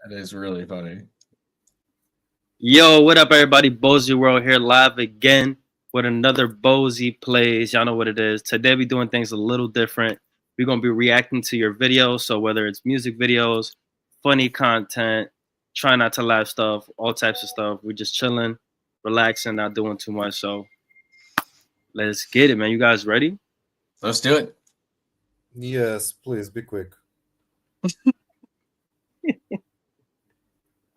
That is really funny. Yo, what up, everybody? Bozy Wrld here, live again with another Bozy Plays. Y'all know what it is. Today, we're doing things a little different. We're going to be reacting to your videos. So whether it's music videos, funny content, try not to laugh stuff, all types of stuff. We're just chilling, relaxing, not doing too much. So let's get it, man. You guys ready? Let's do it. Yes, please be quick.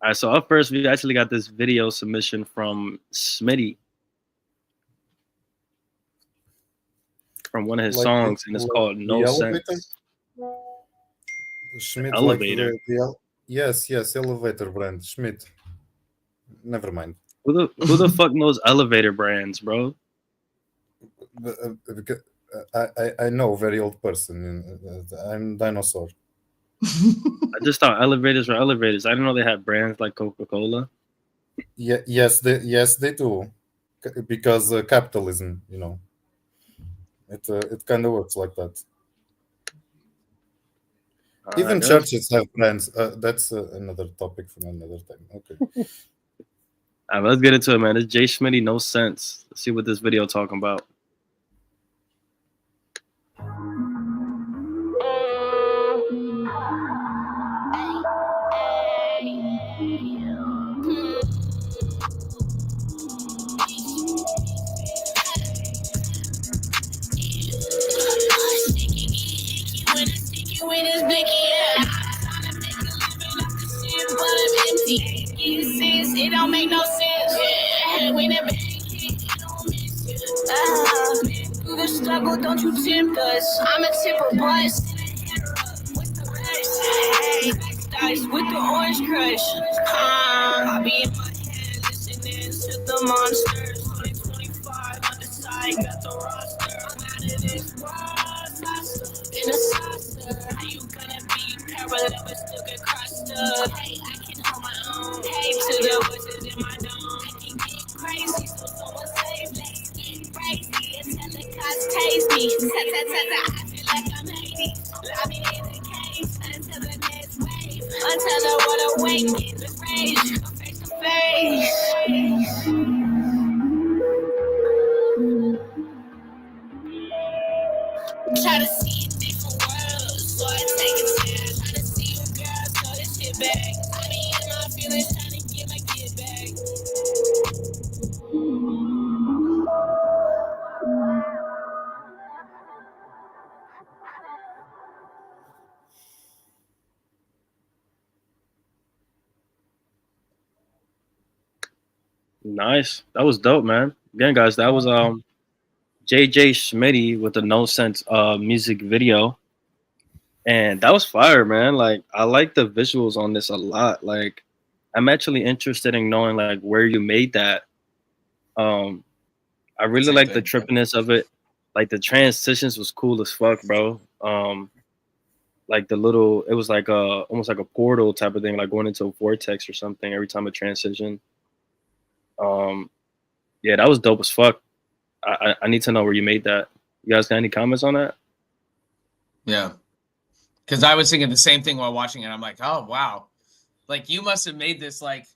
All right, so up first, we actually got this video submission from Smitty from one of his songs, and it's called No Sense. Schmidt, Elevator. Yes, elevator brand. Schmidt. Never mind. Who the fuck knows elevator brands, bro? I know a very old person. I'm dinosaur. I just thought elevators were elevators. I didn't know they had brands like Coca-Cola. Yeah, yes, they do, because capitalism, you know, it kind of works like that. Even churches have brands. That's another topic for another time. Okay. All right, let's get into it, man. It's Jay Schmitty, No Sense. Let's see what this video talking about. It don't make no sense. When it through the struggle, don't you tempt us. I'm a tipper bust. Dice with the orange crush. I'll be in my head listening to the monsters. 2025 on the side, got the roster. I'm out of this world. In a saucer. How you gonna be parallel but still get crossed up? Hey, I can hold my own. Hey, to the voices in my dome. I can get crazy, so someone save me. Get crazy until the cops tase me. I feel like I'm Hades. Lobby in the cage until the next wave. Until the water awakens with rage. Face to face. Try to see a different world, so I take a chance. Try to see you, girl, throw this shit back. I be in my feelings, trying to get my kid back. Nice. That was dope, man. Again, guys, that was JJ Schmitty with the No Sense music video. And that was fire, man. Like, I like the visuals on this a lot. Like, I'm actually interested in knowing like where you made that. I really like the trippiness of it. Like the transitions was cool as fuck, bro. Like the little, it was like almost like a portal type of thing, like going into a vortex or something every time a transition. Yeah, that was dope as fuck. I need to know where you made that. You guys got any comments on that? Yeah, because I was thinking the same thing while watching it. I'm like, oh wow, like you must have made this like,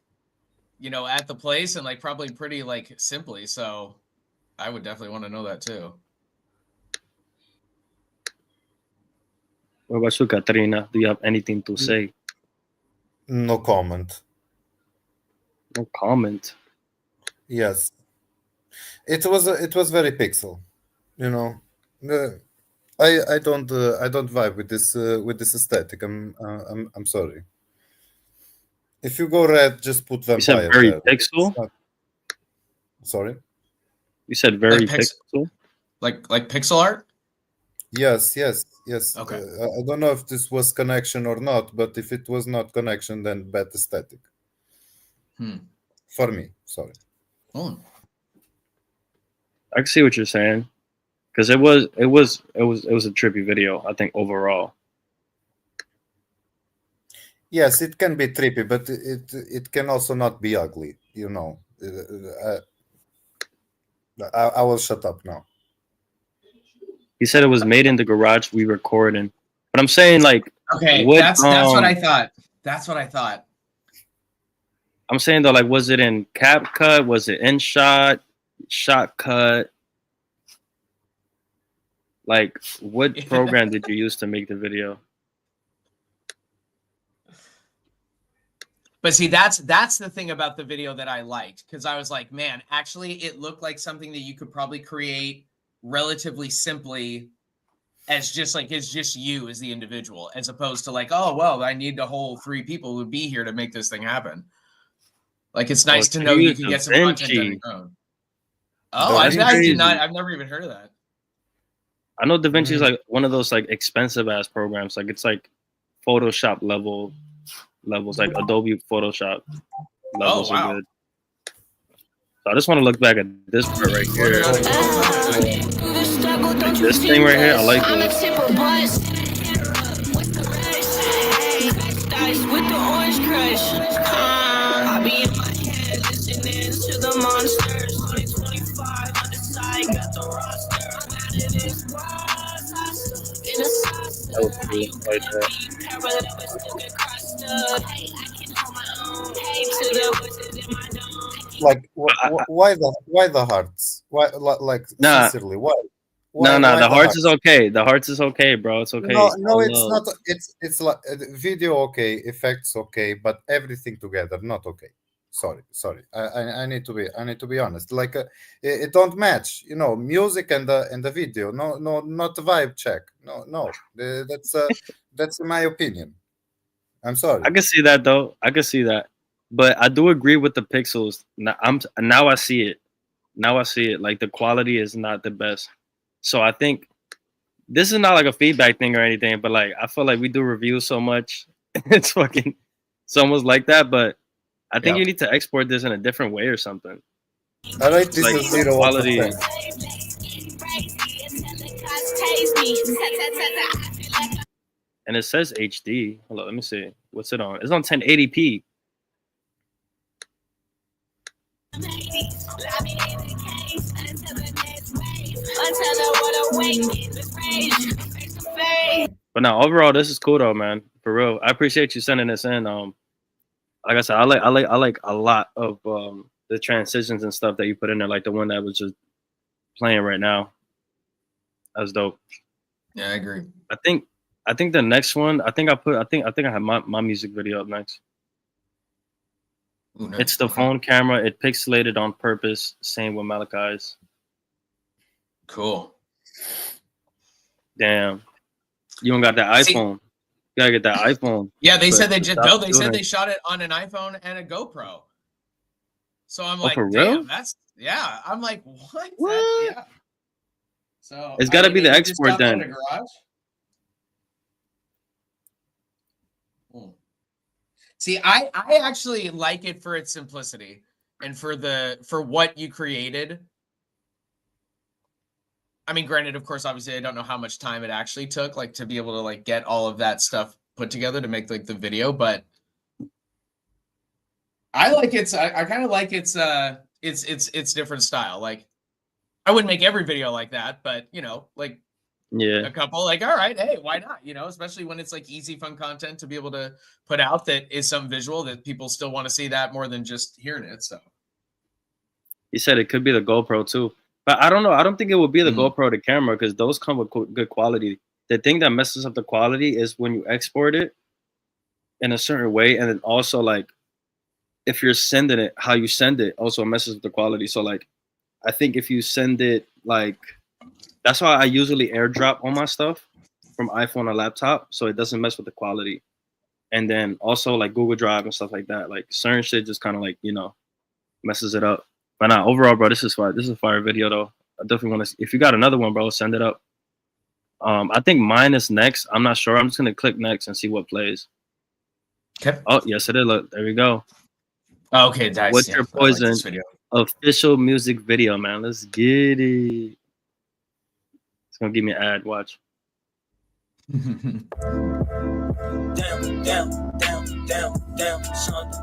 you know, at the place and like probably pretty like simply. So I would definitely want to know that too. What about you, Katrina? Do you have anything to say? No comment. No comment. Yes, it was very pixel, you know. I don't vibe with this aesthetic. I'm sorry. If you go red, just put vampire. You said very there. Pixel. Sorry. You said very like pixel. Like pixel art. Yes. Okay. I don't know if this was connection or not, but if it was not connection, then bad aesthetic. For me, sorry. Oh. I can see what you're saying, because it was a trippy video. I think overall. Yes, it can be trippy, but it can also not be ugly. You know. I will shut up now. He said it was made in the garage we record in, but I'm saying like, okay, that's what I thought. That's what I thought. I'm saying though, like, was it in CapCut? Was it in shot cut? Like, what program did you use to make the video? But see, that's the thing about the video that I liked, because I was like, man, actually, it looked like something that you could probably create relatively simply, as just like it's just you as the individual, as opposed to like, oh well, I need the whole 3 people who be here to make this thing happen. Like, it's nice to know you can get some content on your own. Oh, I did not. I've never even heard of that. I know DaVinci is like one of those like expensive ass programs. Like, it's like Photoshop levels, like Adobe Photoshop levels are good. So I just want to look back at this part right here. Like this thing right here, I like this. With the orange crush, I be in my head listening to the monsters. 2025 on the side, got the roster. I'm out of this world. In a sauce. That was cool. Like that. Like, why the hearts? Why, like, sincerely, why? No, the hearts is okay. The hearts is okay, bro. It's okay. No, it's not. It's like video okay, effects okay, but everything together not okay. Sorry. I need to be honest. Like, it don't match. You know, music and the video. No, not vibe check. No. That's my opinion. I'm sorry. I can see that though. I can see that, but I do agree with the pixels. Now I see it. Now I see it. Like, the quality is not the best. So I think this is not like a feedback thing or anything, but like, I feel like we do reviews so much. It's almost like that, but I think you need to export this in a different way or something. I like this like, zero quality. And it says HD. Hold on, let me see. What's it on? It's on 1080p. But now overall, this is cool though, man. For real, I appreciate you sending this in. Like I said, I like a lot of the transitions and stuff that you put in there, like the one that was just playing right now. That's dope. Yeah, I agree. I think the next one, I think I have my music video up next. Ooh, nice. It's the phone camera. It pixelated on purpose. Same with Malachi's. Cool. Damn. You don't got that iPhone. You gotta get that iPhone. Yeah, they said they said they shot it on an iPhone and a GoPro. So I'm like, for damn, real? I'm like, what? Yeah. So it's gotta be the export then. See, I actually like it for its simplicity and for what you created. I mean, granted, of course, obviously, I don't know how much time it actually took, like, to be able to like get all of that stuff put together to make like the video, but I like it's. I kind of like it's different style. Like, I wouldn't make every video like that, but you know, like, a couple, like, all right, hey, why not? You know, especially when it's like easy, fun content to be able to put out that is some visual that people still want to see that more than just hearing it. So he said it could be the GoPro too. But I don't know. I don't think it would be the GoPro to camera because those come with good quality. The thing that messes up the quality is when you export it in a certain way, and then also like if you're sending it, how you send it also messes with the quality. So like, I think if you send it like, that's why I usually airdrop all my stuff from iPhone or laptop, so it doesn't mess with the quality. And then also like Google Drive and stuff like that. Like certain shit just kind of like, you know, messes it up. But nah, overall, bro, this is fire. This is a fire video, though. I definitely want to. If you got another one, bro, send it up. I think mine is next. I'm not sure. I'm just gonna click next and see what plays. Okay. Oh, yes, it is. Look, there we go. Oh, okay, nice. What's your poison? Official music video, man. Let's get it. It's gonna give me an ad. Watch. Down, something.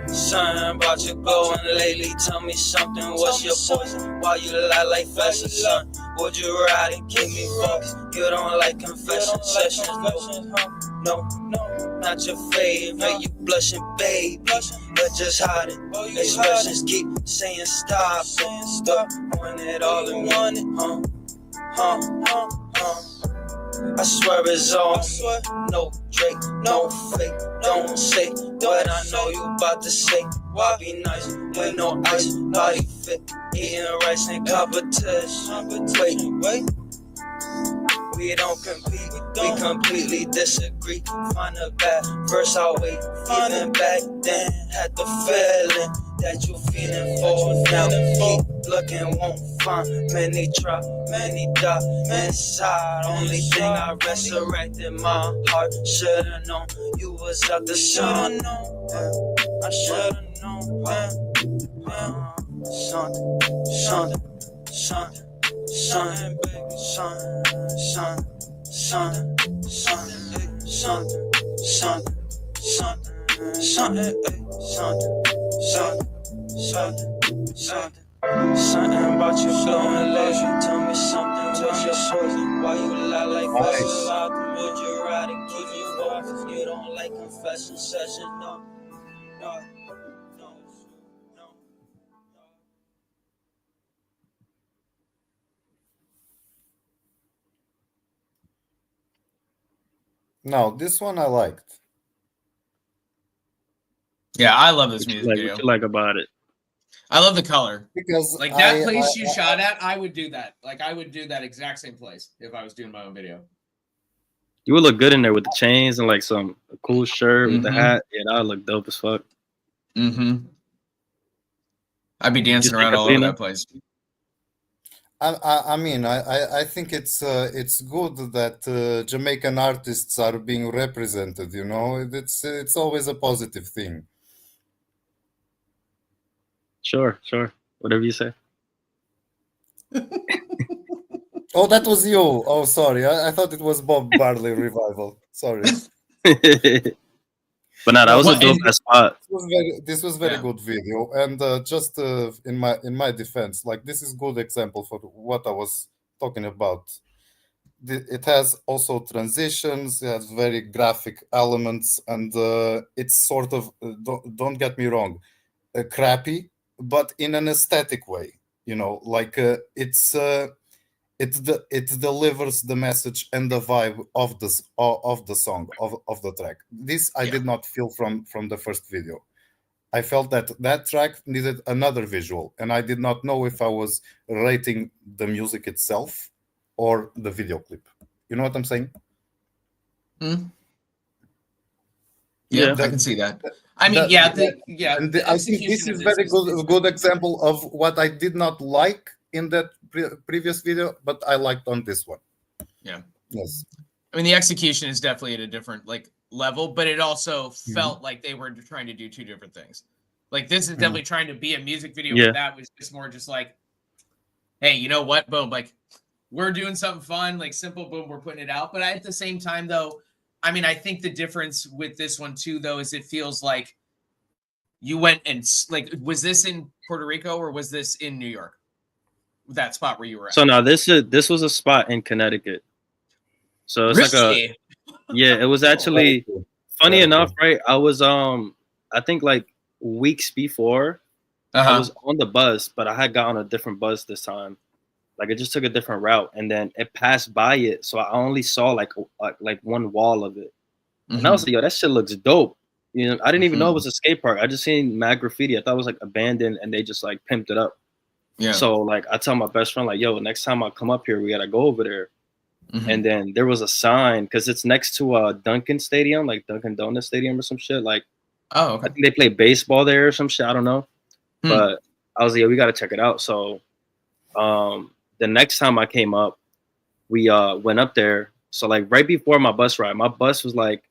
Son, about your glowing lately. Tell me something, what's your poison? Why you lie like fashion, son? Would you ride and keep me focused? You don't like confession sessions, no, not your favorite. You blushing, baby, but just hide it. Expressions keep saying stop, want it all in one, I swear it's all no Drake, no fake. Don't say what I know you about to say. Why be nice with no ice, body fit, eating rice and competition. Wait, we don't compete, we completely disagree. Find a bad verse, I'll wait. Even back then, had the feeling that you feeling for now. Keep looking, won't find. Many try, many die inside. Only thing I resurrected my heart. Should've known you was out the sun. I should've known. Son, baby, something about you flowing lazy. Tell me something, what's your poison? Why you lie like fashion? Would you ride and keep you focused? You don't like confession sessions, no. No, this one I liked. Yeah, I love this music video. What you like about it? I love the color. Because Like that place you shot at, I would do that. Like I would do that exact same place if I was doing my own video. You would look good in there with the chains and like some cool shirt with the hat. Yeah, that would look dope as fuck. I'd be dancing around all over that place. I mean, I think it's good that Jamaican artists are being represented. You know, it's always a positive thing. Sure. Whatever you say. Oh, that was you. Oh, sorry. I thought it was Bob Marley revival. Sorry. But no, that was a dope ass spot. This was very good video, and just in my defense, like this is good example for what I was talking about. It has also transitions, it has very graphic elements, and it's sort of don't get me wrong, crappy, but in an aesthetic way. You know, like it delivers the message and the vibe of the song of the track. This I did not feel from the first video. I felt that track needed another visual, and I did not know if I was rating the music itself or the video clip. You know what I'm saying? Yeah, I can see that. I mean, I think this is very good example of what I did not like in that previous video, but I liked on this one. Yeah. Yes. I mean, the execution is definitely at a different level, but it also felt like they were trying to do two different things. Like this is definitely trying to be a music video, but that was just more just like, hey, you know what? Boom, like we're doing something fun, like simple, boom, we're putting it out. But at the same time, though, I mean, I think the difference with this one too, though, is it feels like you went and like, was this in Puerto Rico or was this in New York? That spot where you were at? So no, this was a spot in Connecticut. So it's really? It was actually funny enough, right? I was I think like weeks before I was on the bus, but I had got on a different bus this time. Like it just took a different route, and then it passed by it, so I only saw like one wall of it, and I was like, "Yo, that shit looks dope." You know, I didn't even know it was a skate park. I just seen mad graffiti. I thought it was like abandoned, and they just like pimped it up. Yeah. So like I tell my best friend like, "Yo, next time I come up here, we gotta go over there." And then there was a sign because it's next to Dunkin' Stadium, like Dunkin' Donuts Stadium or some shit. Like, I think they play baseball there or some shit. I don't know, but I was like, "Yeah, we gotta check it out." So, the next time I came up, we went up there. So like right before my bus ride, my bus was like,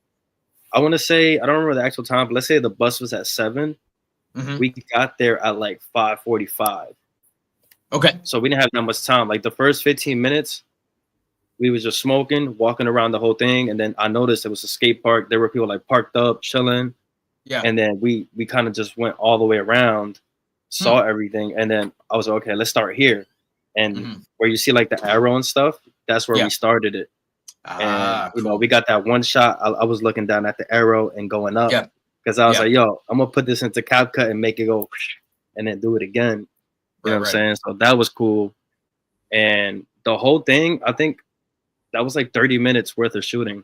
I want to say, I don't remember the actual time, but let's say the bus was at 7. We got there at like 5:45. Okay. So we didn't have that much time. Like the first 15 minutes, we was just smoking, walking around the whole thing. And then I noticed it was a skate park. There were people like parked up, chilling. Yeah. And then we kind of just went all the way around, saw everything, and then I was like, okay, let's start here. And where you see like the arrow and stuff, that's where we started it. And you know, we got that one shot. I was looking down at the arrow and going up because I was like, yo, I'm gonna put this into CapCut and make it go and then do it again. You know what I'm saying? So that was cool. And the whole thing, I think that was like 30 minutes worth of shooting.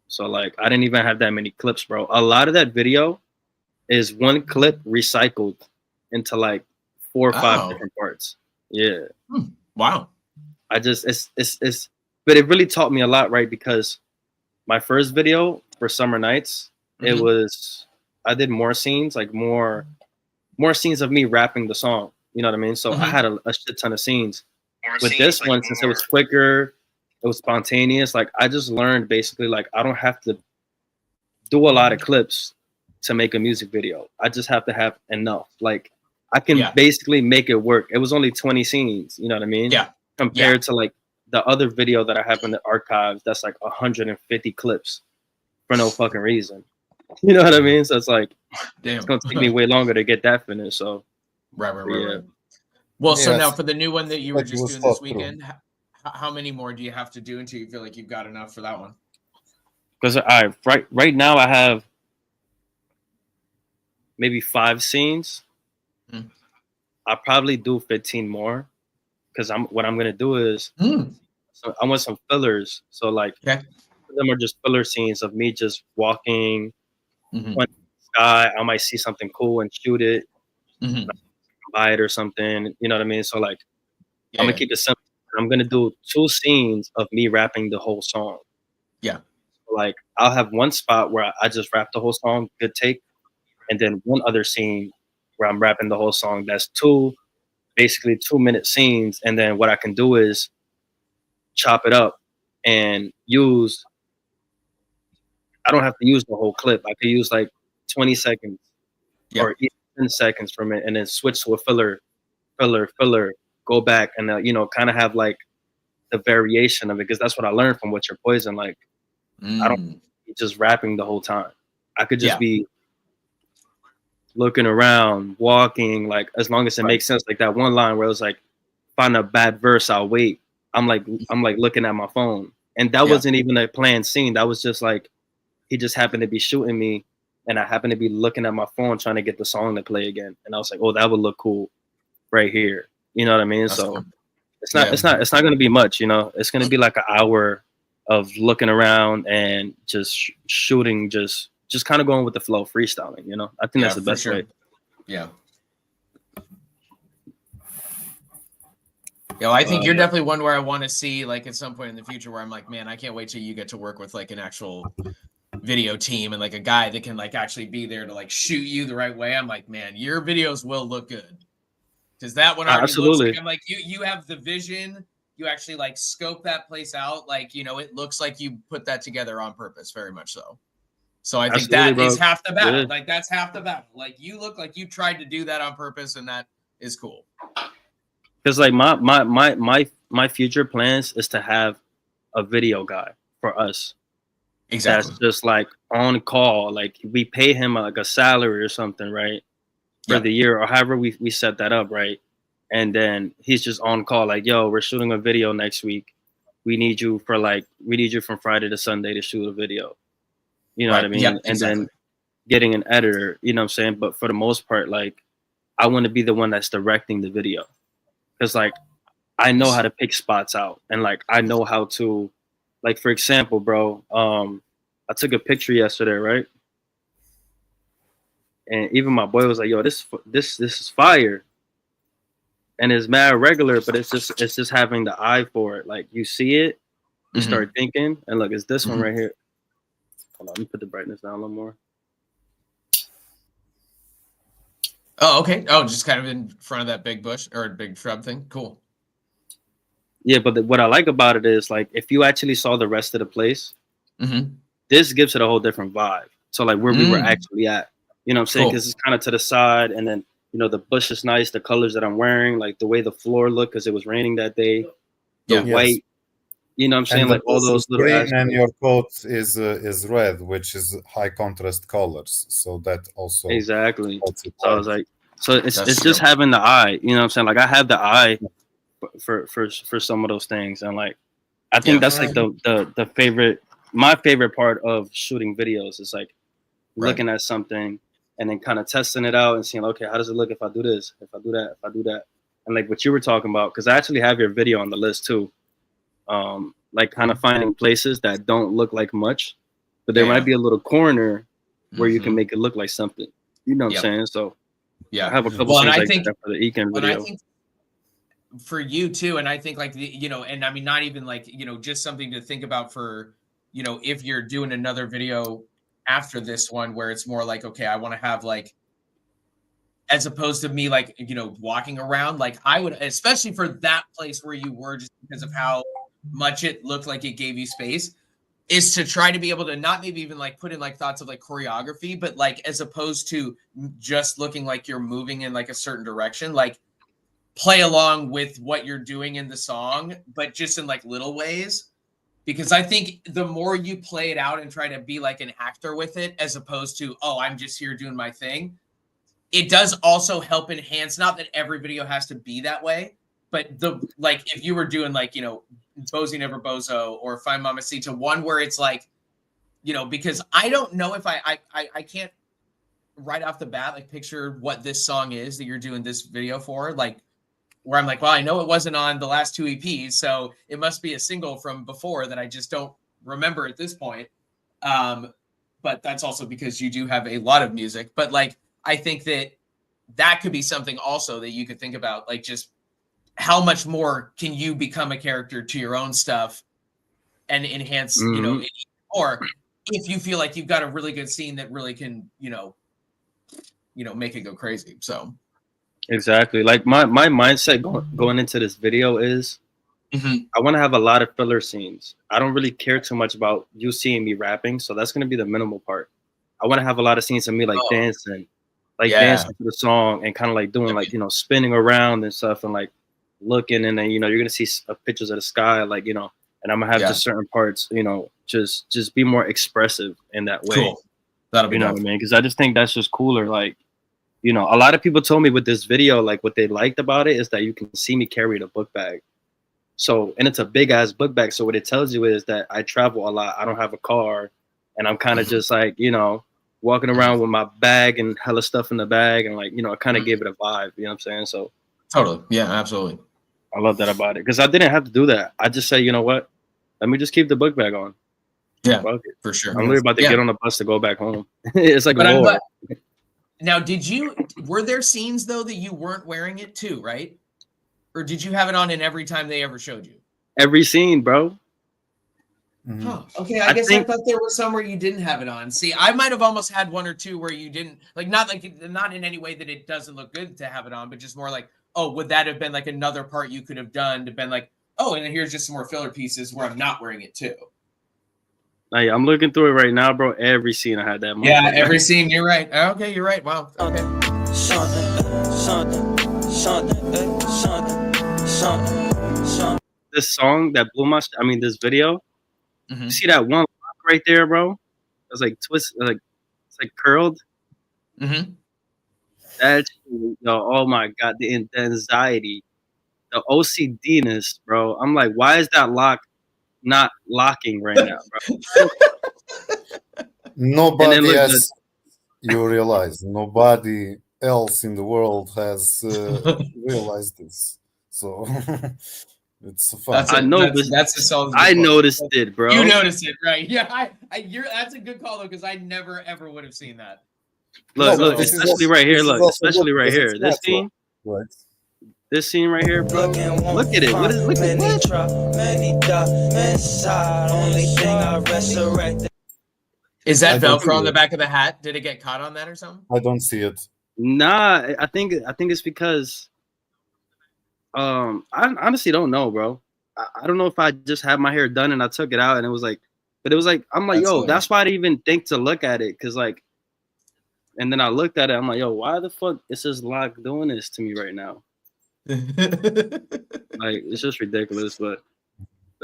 So like I didn't even have that many clips, bro. A lot of that video is one clip recycled into like 4 or 5 different parts. Yeah. Wow. I just it's but it really taught me a lot, right? Because my first video for Summer Nights, it was I did more scenes, like more scenes of me rapping the song. You know what I mean? So I had a shit ton of scenes. With this one, since it was quicker, it was spontaneous. Like I just learned basically like I don't have to do a lot of clips to make a music video. I just have to have enough. Like I can basically make it work. It was only 20 scenes, you know what I mean? Yeah. Compared to like the other video that I have in the archives, that's like 150 clips for no fucking reason. You know what I mean? So it's like, it's gonna take me way longer to get that finished. So right. Well, so now for the new one that you were just doing this weekend, how many more do you have to do until you feel like you've got enough for that one? Because right now I have maybe 5 scenes. I'll probably do 15 more because what I'm gonna do is so I want some fillers. So like them are just filler scenes of me just walking on the sky. I might see something cool and shoot it, buy it or something. You know what I mean? So like I'm gonna keep it simple. I'm gonna do 2 scenes of me rapping the whole song. Yeah. Like I'll have one spot where I just rap the whole song, good take, and then one other scene where I'm rapping the whole song. That's 2 basically 2-minute scenes. And then what I can do is chop it up and I don't have to use the whole clip. I could use like 20 seconds or even 10 seconds from it and then switch to a filler, go back and, you know, kind of have like the variation of it. Cause that's what I learned from What's Your Poison. Like, I don't be just rapping the whole time. I could just be looking around, walking, like as long as it makes sense. Like that one line where it was like, find a bad verse, I'll wait. I'm like looking at my phone. And that wasn't even a planned scene. That was just like, he just happened to be shooting me and I happened to be looking at my phone trying to get the song to play again. And I was like, oh, that would look cool right here. You know what I mean? That's so cool. It's not going to be much, you know, it's going to be like an hour of looking around and just shooting, just kind of going with the flow, freestyling, you know. I think that's the best way. Yeah. Yo, I think you're definitely one where I want to see like at some point in the future where I'm like, man, I can't wait till you get to work with like an actual video team and like a guy that can like actually be there to like shoot you the right way. I'm like, man, your videos will look good. Because that one already looks like, I'm like, you have the vision, you actually like scope that place out, like, you know, it looks like you put that together on purpose, very much so. So I think that is half the battle. Yeah. Like that's half the battle. Like you look like you tried to do that on purpose, and that is cool. Because like my future plans is to have a video guy for us. Exactly. That's just like on call. Like we pay him like a salary or something, right? For the year or however we set that up, right? And then he's just on call, like, yo, we're shooting a video next week. We need you from Friday to Sunday to shoot a video. You know what I mean? Yep, and then getting an editor, you know what I'm saying? But for the most part, like, I want to be the one that's directing the video. Because, like, I know how to pick spots out. And, like, I know how to, like, for example, bro, I took a picture yesterday, right? And even my boy was like, yo, this is fire. And it's mad regular, but it's just having the eye for it. Like, you see it, you start thinking, and look, it's this one right here. Hold on, let me put the brightness down a little more. Oh, okay. Oh, just kind of in front of that big bush or big shrub thing. Cool. Yeah, but what I like about it is, like, if you actually saw the rest of the place, this gives it a whole different vibe. So, like, where we were actually at. You know what I'm saying? Because it's kind of to the side, and then, you know, the bush is nice, the colors that I'm wearing, like the way the floor looked because it was raining that day, the white, You know what I'm saying? And the Like all bus those is little green, aspects. and your coat is red, which is high contrast colors. So that also Exactly. helps it So I out. was like, so it's That's just true. having the eye. You know what I'm saying? Like I have the eye for some of those things, and like I think Yeah. that's like the favorite, my favorite part of shooting videos is like Right. looking at something and then kind of testing it out and seeing, okay, how does it look if I do this, if I do that, if I do that, and like what you were talking about, because I actually have your video on the list too. Like kind of finding places that don't look like much, but there Yeah, might yeah. be a little corner where you can Mhm. make it look like something. You know what Yep. I'm saying? So I Yeah. have a couple Well, and things I like think, that for the Ekin and I video. think for you too, and I think like you know, and I mean, not even like, you know, just something to think about for, you know, if you're doing another video after this one where it's more like, okay, I want to have like, as opposed to me like, you know, walking around, like I would, especially for that place where you were, just because of how much it looked like it gave you space, is to try to be able to not maybe even like put in like thoughts of like choreography, but like as opposed to just looking like you're moving in like a certain direction, like play along with what you're doing in the song, but just in like little ways. Because I think the more you play it out and try to be like an actor with it, as opposed to, oh, I'm just here doing my thing, it does also help enhance, not that every video has to be that way, but the like if you were doing like, you know, Bozy Never Bozo or Find Mamacita, one where it's like, you know, because I don't know if I can't right off the bat like picture what this song is that you're doing this video for, like where I'm like, well, I know it wasn't on the last two EPs, so it must be a single from before that I just don't remember at this point. But that's also because you do have a lot of music. But like, I think that that could be something also that you could think about, like just how much more can you become a character to your own stuff and enhance, you know, Mm-hmm. it, or if you feel like you've got a really good scene that really can, you know, make it go crazy. So Exactly. Like my mindset going into this video is I want to have a lot of filler scenes. I don't really care too much about you seeing me rapping, so that's gonna be the minimal part. I want to have a lot of scenes of me like oh yeah, dancing to the song and kind of like doing like, you know, spinning around and stuff and like looking, and then, you know, you're gonna see pictures of the sky, like, you know, and I'm gonna have yeah, just certain parts, you know, just be more expressive in that way. cool. That'll be You know dope. what I mean? Because I just think that's just cooler. Like, you know, a lot of people told me with this video, like what they liked about it is that you can see me carry the book bag. So, and it's a big ass book bag. So what it tells you is that I travel a lot. I don't have a car, and I'm kind of just like, you know, walking around with my bag and hella stuff in the bag, and like, you know, I kind of gave it a vibe. You know what I'm saying? So Totally. Yeah, absolutely. I love that about it because I didn't have to do that. I just say, you know what? Let me just keep the book bag on. Yeah, Fuck it. for sure. I'm literally about to Yeah. get on the bus to go back home. It's like But I'm war. glad. Now, were there scenes though that you weren't wearing it too, right? Or did you have it on in every time they ever showed you? Every scene, bro. Huh. Okay, I guess think I thought there was some where you didn't have it on. See, I might have almost had one or two where you didn't, like not in any way that it doesn't look good to have it on, but just more like, oh, would that have been like another part you could have done to been like, oh, and then here's just some more filler pieces where I'm not wearing it too. Like, I'm looking through it right now, bro. Every scene I had that. Yeah, every scene. You're right. Okay, you're right. Wow. Okay. This song that blew my, this video. Mhm. You see that one lock right there, bro? It's like twist, like it's like curled. Mm-hmm. That's, yo, oh my god, the anxiety, the OCDness, bro. I'm like, why is that lock not locking right now, bro? Nobody, look, as you realize, nobody else in the world has realized this. So it's a fun. I know, but That's a solid. I noticed it, bro. You noticed it, right? Yeah, that's a good call though, because I never ever would have seen that. Look, No, look, this is especially also- right here. this is Look, also especially good right because here. it's This natural, scene, right? this scene right here, bro. Look at it. What is? Look at what? Is that I don't Velcro on see the it. back of the hat? Did it get caught on that or something? I don't see it. Nah, I think it's because I honestly don't know, bro. I don't know if I just had my hair done and I took it out and it was like, but it was like, I'm like, That's yo, hilarious. that's why I didn't even think to look at it, cause like, and then I looked at it, I'm like, yo, why the fuck is this lock doing this to me right now? Like, it's just ridiculous. But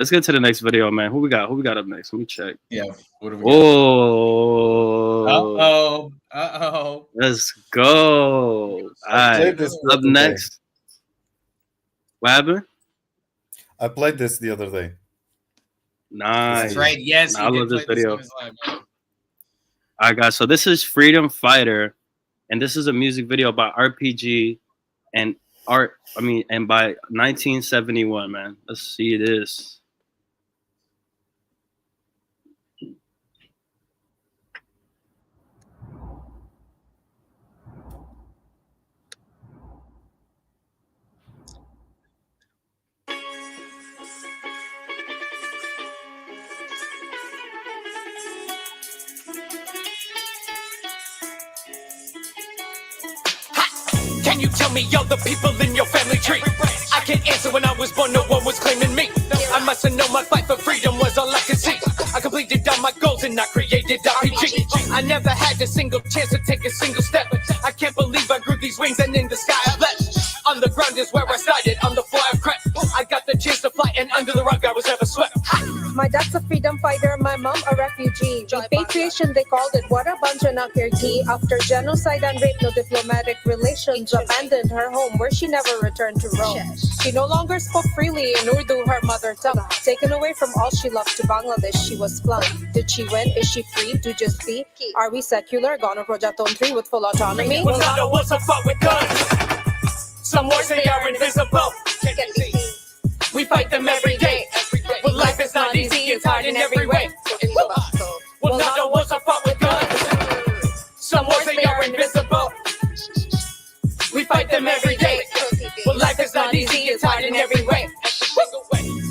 let's get to the next video, man. Who we got? Who we got up next? Let me check. Yeah. What do we got? Oh. Uh-oh. Let's go. All I played right. this the Up other day. next. What happened? I played this the other day. Nice. That's right. Yes, I he love did this play video. on his live. All right, guys. So this is Freedom Fighter, and this is a music video by RPG and Art. I mean, and by 1971, man. Let's see this. Can you tell me all the people in your family tree? I can't answer. When I was born, no one was claiming me. I must have known my fight for freedom was all I could see. I completed all my goals and I created RPG. I never had a single chance to take a single step. I can't believe I grew these wings and in the sky I left. On the ground is where I started, on the floor I crept. I got the chance to fly and under the rug I was never swept. My dad's a freedom fighter, my mom a refugee. Repatriation they called it, what a bunch of nakirti. After genocide and rape, no diplomatic relations. Abandoned her home where she never returned to Rome. She no longer spoke freely in Urdu, her mother tongue. Taken away from all she loved to Bangladesh, she was flung. Did she win? Is she free to just be? Are we secular? Gone Projatontri with full autonomy? Well, not a wars are fought with guns. Some wars they are invisible. We fight them every day. But life is not easy, it's hard in every way. Well, not all wars are fought with guns. Some wars they are invisible. We fight them every day. But life is not easy, it's hard in every way.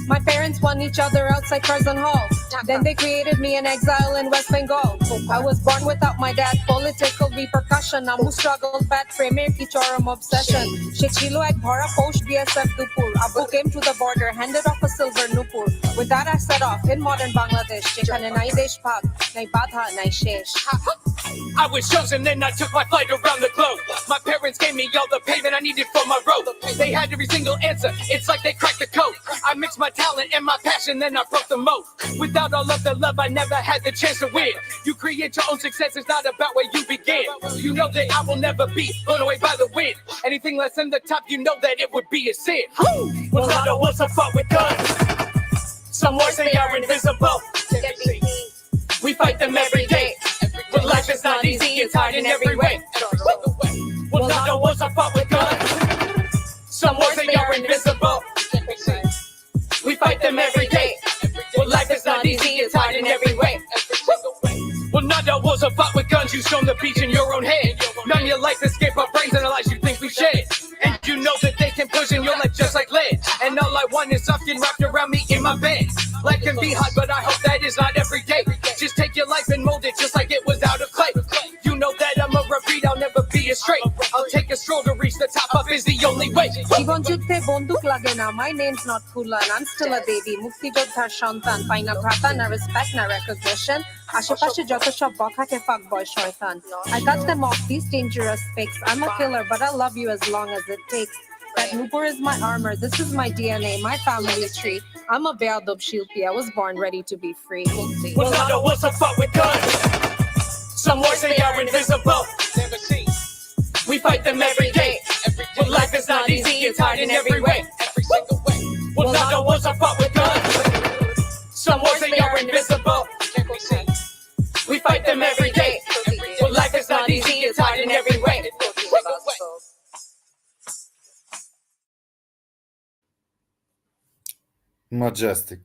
My parents won each other outside prison hall. Then they created me in exile in West Bengal. I was born without my dad, political repercussion. Namu struggled bad premier kichorum obsession. Shechilo ek bhara post BSF dupur. Abu came to the border, handed off a silver nupur. With that I set off in modern Bangladesh. Jekhane nai desh bhag, nai badha, nai shesh. I was chosen and I took my flight around the globe. My parents gave me all the payment I needed for my road. They had every single answer, it's like they cracked the code. I mixed my talent and my passion, then I broke the mold. Without all of the love, I never had the chance to win. You create your own success, it's not about where you begin. You know that I will never be blown away by the wind. Anything less than the top, you know that it would be a sin. Well, not all wars are fought with guns. Some wars they are invisible. We fight them every day. But life is not easy, it's hard in every way. Well, not all wars are fought with guns. Some wars they are invisible. We fight them every day. Well, life is not easy, it's hard in every way. Well, not all wars are fought with guns. You storm the beach in your own head. None of your life escape our brains and the lies you think we shed. And you know that they can poison your life just like lead. And all I want is something wrapped around me in my bed. Life can be hot, but I hope that is not every day. Just take your life and mold it just like it was out of clay. You know that I'm a repeat, I'll never be as straight. I'll take a stroll to reach the top, up is the only way. Jibon juddhe bonduk lage na. My name's not Fulan, I'm still a baby. Mukti joddhar shantan. Paই না bhrata, na respect, na recognition. আশেপাশে যত সব বখাকে fuck boy শয়তান. I got them off these dangerous fakes. I'm a killer, but I love you as long as it takes. That Nupur is my armor, this is my DNA, my family tree. I'm a Beadob Shilpi, I was born ready to be free. Well, not all wars are fought with guns. Some wars they are invisible. We fight them every day. But life is not easy, it's hard in every way. Well, not all wars are fought with guns. Some wars they are invisible. We fight them every day. But life is not easy, it's hard in every way. Majestic.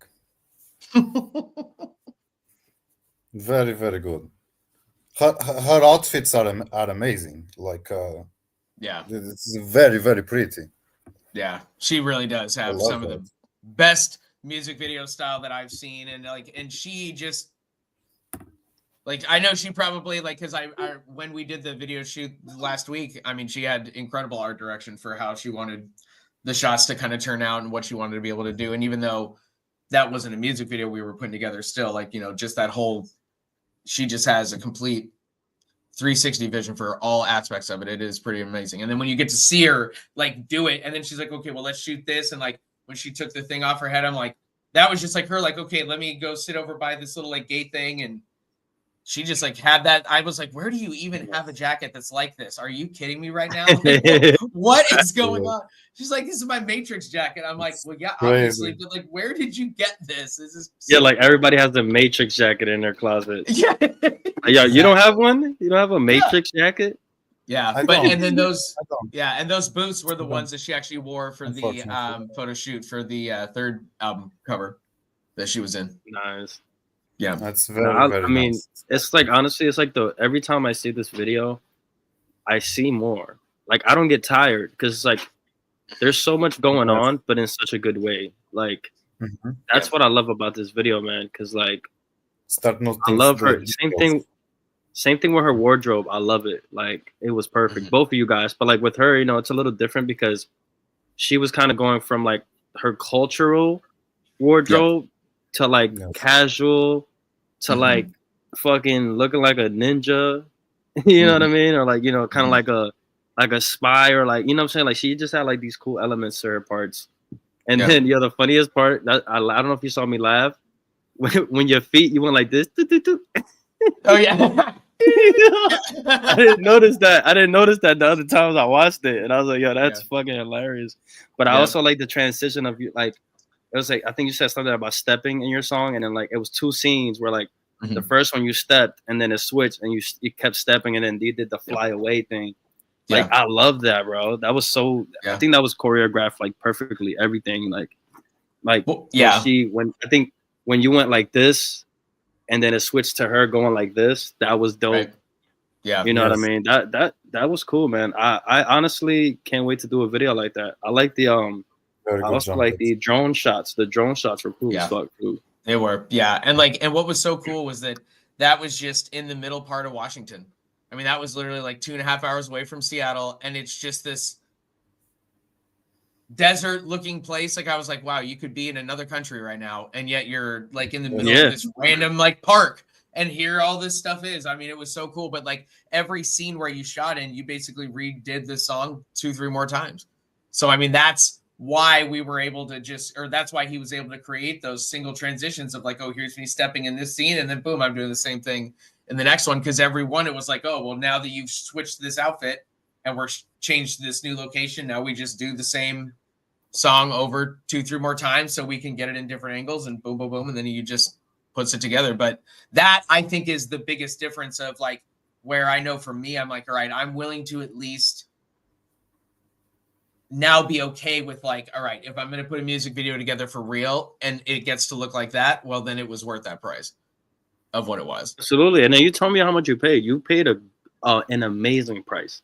Very, very good. Her outfits are amazing. Like, Yeah. it's very, very pretty. Yeah. She really does have love some of that. the best music video style that I've seen. And she just, like, I know she probably, like, because I when we did the video shoot last week, I mean, she had incredible art direction for how she wanted the shots to kind of turn out and what she wanted to be able to do. And even though that wasn't a music video we were putting together, still, like, you know, just that whole, she just has a complete 360 vision for all aspects of it. It is pretty amazing. And then when you get to see her like do it, and then she's like, okay, well, let's shoot this. And like when she took the thing off her head, I'm like, that was just like her, like, okay, let me go sit over by this little like gate thing, and she just like had that. I was like, where do you even have a jacket that's like this? Are you kidding me right now? Like, what is going on? She's like, this is my Matrix jacket. I'm like, well, yeah, obviously, but like, where did you get this? This is yeah, like everybody has the Matrix jacket in their closet. Yeah. Yeah, you don't have one? You don't have a Matrix jacket? Yeah, I but don't. and then those I don't. yeah, and those boots were the I ones that she actually wore for the Unfortunately. photo shoot for the third album cover that she was in. Nice. Yeah. That's No, very, very I mean, nice. it's like honestly, it's like every time I see this video, I see more. Like I don't get tired because it's like there's so much going Yes. on, but in such a good way. Like Mhm. that's what I love about this video, man. Because like Start I noticing love the her. details. Same thing with her wardrobe. I love it. Like it was perfect. Mhm. Both of you guys, but like with her, you know, it's a little different because she was kind of going from like her cultural wardrobe to like Yes. casual to Mhm. like fucking looking like a ninja. You know what I mean? Or like, you know, kind of Mhm. like a spy or like, you know what I'm saying? Like she just had like these cool elements to her parts. And Yeah. then the funniest part, that I don't know if you saw me laugh when your feet you went like this. Oh yeah. I didn't notice that. I didn't notice that the other times I watched it, and I was like, "Yo, that's fucking hilarious." But I Yeah. also like the transition of you, like it was like I think you said something about stepping in your song, and then like it was two scenes where like the Mhm. first one you stepped, and then it switched, and you kept stepping, and then you did the fly away thing. Like Yeah. I love that, bro. That was so. I Yeah. think that was choreographed like perfectly. Everything like Well, yeah. when I think when you went like this, and then it switched to her going like this, that was dope. Right. Yeah. You know what I Yes. mean? That was cool, man. I honestly can't wait to do a video like that. I like the Very I good also like jumpers. the drone shots. The drone shots were cool Yeah. as fuck too. They were. Yeah. And like, and what was so cool was that was just in the middle part of Washington. I mean, that was literally like 2.5 hours away from Seattle. And it's just this desert looking place. Like I was like, wow, you could be in another country right now. And yet you're like in the middle Yeah. of this random like park. And here all this stuff is. I mean, it was so cool. But like every scene where you shot in, you basically redid the song 2-3 more times. So I mean, that's why we were able to that's why he was able to create those single transitions of like, oh, here's me stepping in this scene, and then boom, I'm doing the same thing in the next one. Because every one, it was like, oh, well, now that you've switched this outfit and we're changed to this new location, now we just do the same song over 2-3 more times so we can get it in different angles, and boom, boom, boom, and then you just puts it together. But that I think is the biggest difference of like where I know for me, I'm like, all right, I'm willing to at least now be okay with like, all right, if I'm going to put a music video together for real and it gets to look like that, well, then it was worth that price of what it was. Absolutely. And then you told me how much you paid. You paid an amazing price.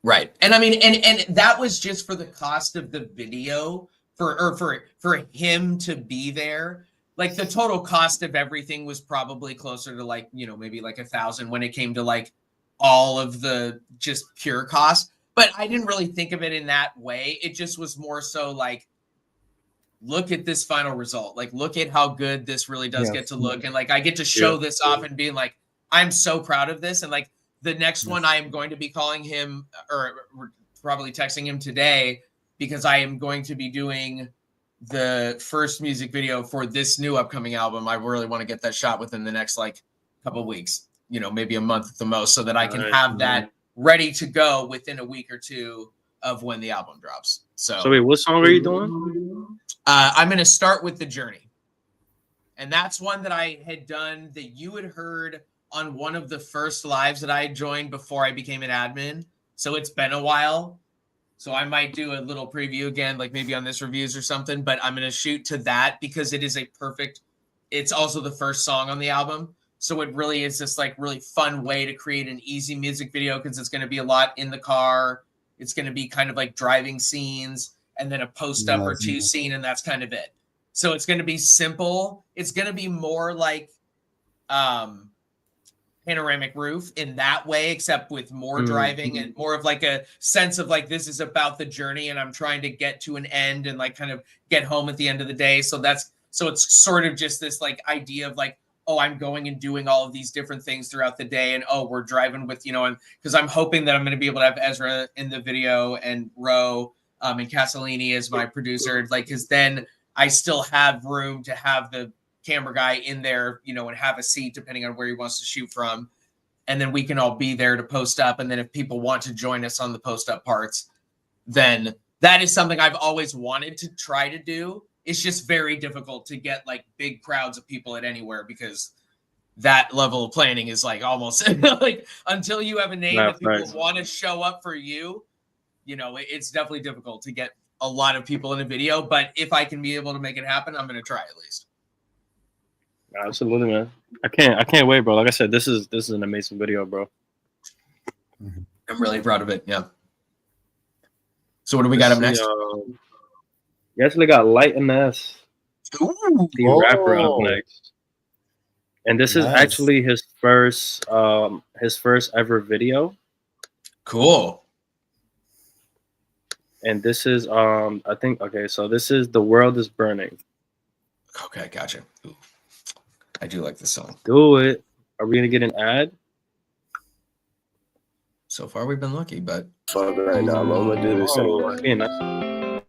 Right. And I mean, and that was just for the cost of the video for him to be there. Like the total cost of everything was probably closer to like, you know, maybe like 1,000 when it came to like all of the just pure cost. But I didn't really think of it in that way. It just was more so like, look at this final result. Like, look at how good this really does get to look. And like, I get to show this off and being like, I'm so proud of this. And like the next one, I am going to be calling him or probably texting him today because I am going to be doing the first music video for this new upcoming album. I really want to get that shot within the next like couple of weeks, you know, maybe a month at the most, so that I can have that ready to go within a week or two of when the album drops. So wait, what song are you doing? I'm going to start with The Journey. And that's one that I had done that you had heard on one of the first lives that I joined before I became an admin. So it's been a while. So I might do a little preview again, like maybe on this reviews or something, but I'm going to shoot to that because it is it's also the first song on the album. So it really is this like really fun way to create an easy music video because it's going to be a lot in the car. It's going to be kind of like driving scenes and then a post up or two scene, and that's kind of it. So it's going to be simple. It's going to be more like panoramic roof in that way, except with more driving and more of like a sense of like, this is about the journey and I'm trying to get to an end and like kind of get home at the end of the day. So it's sort of just this like idea of like, oh, I'm going and doing all of these different things throughout the day. And oh, we're driving with, you know, and because I'm hoping that I'm going to be able to have Ezra in the video and Ro and Castellini as my producer. Like, because then I still have room to have the camera guy in there, you know, and have a seat depending on where he wants to shoot from. And then we can all be there to post up. And then if people want to join us on the post up parts, then that is something I've always wanted to try to do. It's just very difficult to get like big crowds of people at anywhere because that level of planning is like almost like until you have a name that people want to show up for you, you know, it's definitely difficult to get a lot of people in a video. But if I can be able to make it happen, I'm going to try at least. Absolutely, man. I can't wait, bro. Like I said, this is an amazing video, bro. I'm really proud of it. Yeah. So what do we got up next? You actually got Light and S, the rapper, up next, and this is actually his first ever video. Cool. And this is I think so this is The World Is Burning. Okay, gotcha. Ooh. I do like this song. Do it. Are we gonna get an ad? So far we've been lucky, but fuck right now. I'm gonna do this anyway.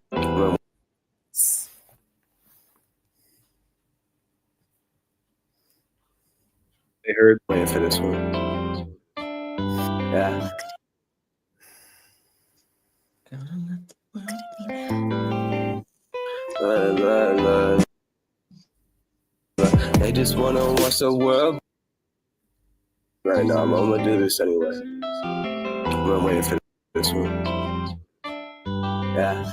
They heard waiting for this one. Yeah. They just wanna watch the world. Right now, I'm gonna do this anyway. I'm waiting for this one. Yeah.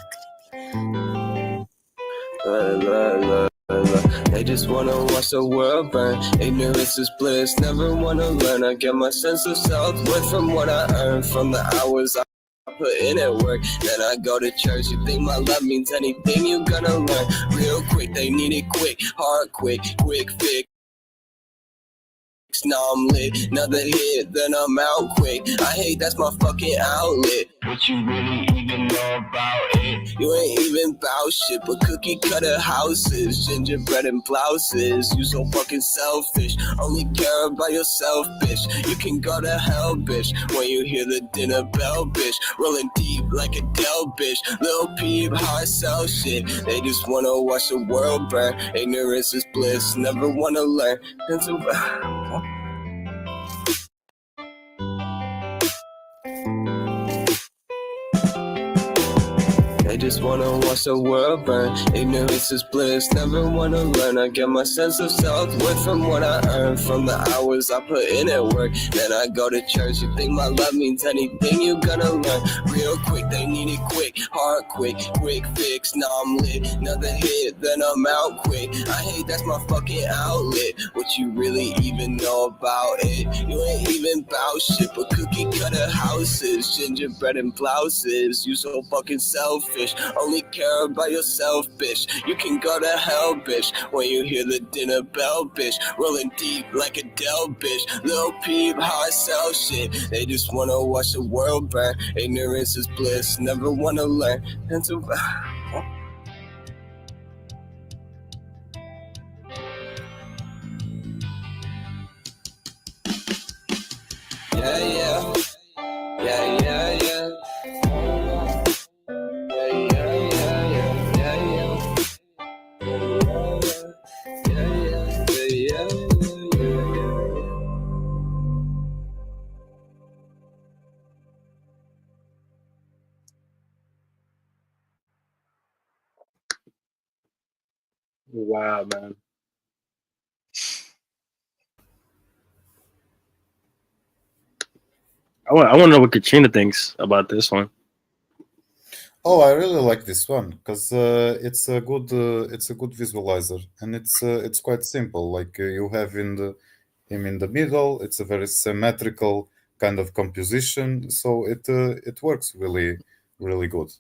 They just wanna watch the world burn. Ignorance is bliss, never wanna learn. I get my sense of self-worth from what I earn, from the hours I put in at work. Then I go to church. You think my love means anything, you gonna learn real quick. They need it quick, hard, quick fix. Now I'm lit, another hit, then I'm out quick. I hate that's my fucking outlet. What you really even know about it? You ain't even bout shit, but cookie cutter houses, gingerbread and blouses. You so fucking selfish, only care about yourself, bitch. You can go to hell, bitch, when you hear the dinner bell, bitch. Rolling deep like a Dell, bitch. Lil Peep, how I sell shit. They just wanna watch the world burn. Ignorance is bliss, never wanna learn. They just wanna watch the world burn. Ignorance is bliss, never wanna learn. I get my sense of self-worth from what I earn, from the hours I put in at work. Then I go to church. You think my love means anything, you gonna learn real quick. They need it quick, hard, quick fix. Now I'm lit, another hit, then I'm out quick. I hate that's my fucking outlet. What you really even know about it? You ain't even bout shit, but cookie cutter houses, gingerbread and blouses. You so fucking selfish, only care about yourself, bitch. You can go to hell, bitch, when you hear the dinner bell, bitch. Rolling deep like a Dell, bitch. Lil Peep, how I sell shit. They just wanna watch the world burn. Ignorance is bliss, never wanna learn. And to wow, man. I want to know what Katrina thinks about this one. Oh, I really like this one because it's a good visualizer, and it's quite simple. Like you have him in the middle. It's a very symmetrical kind of composition, so it works really good.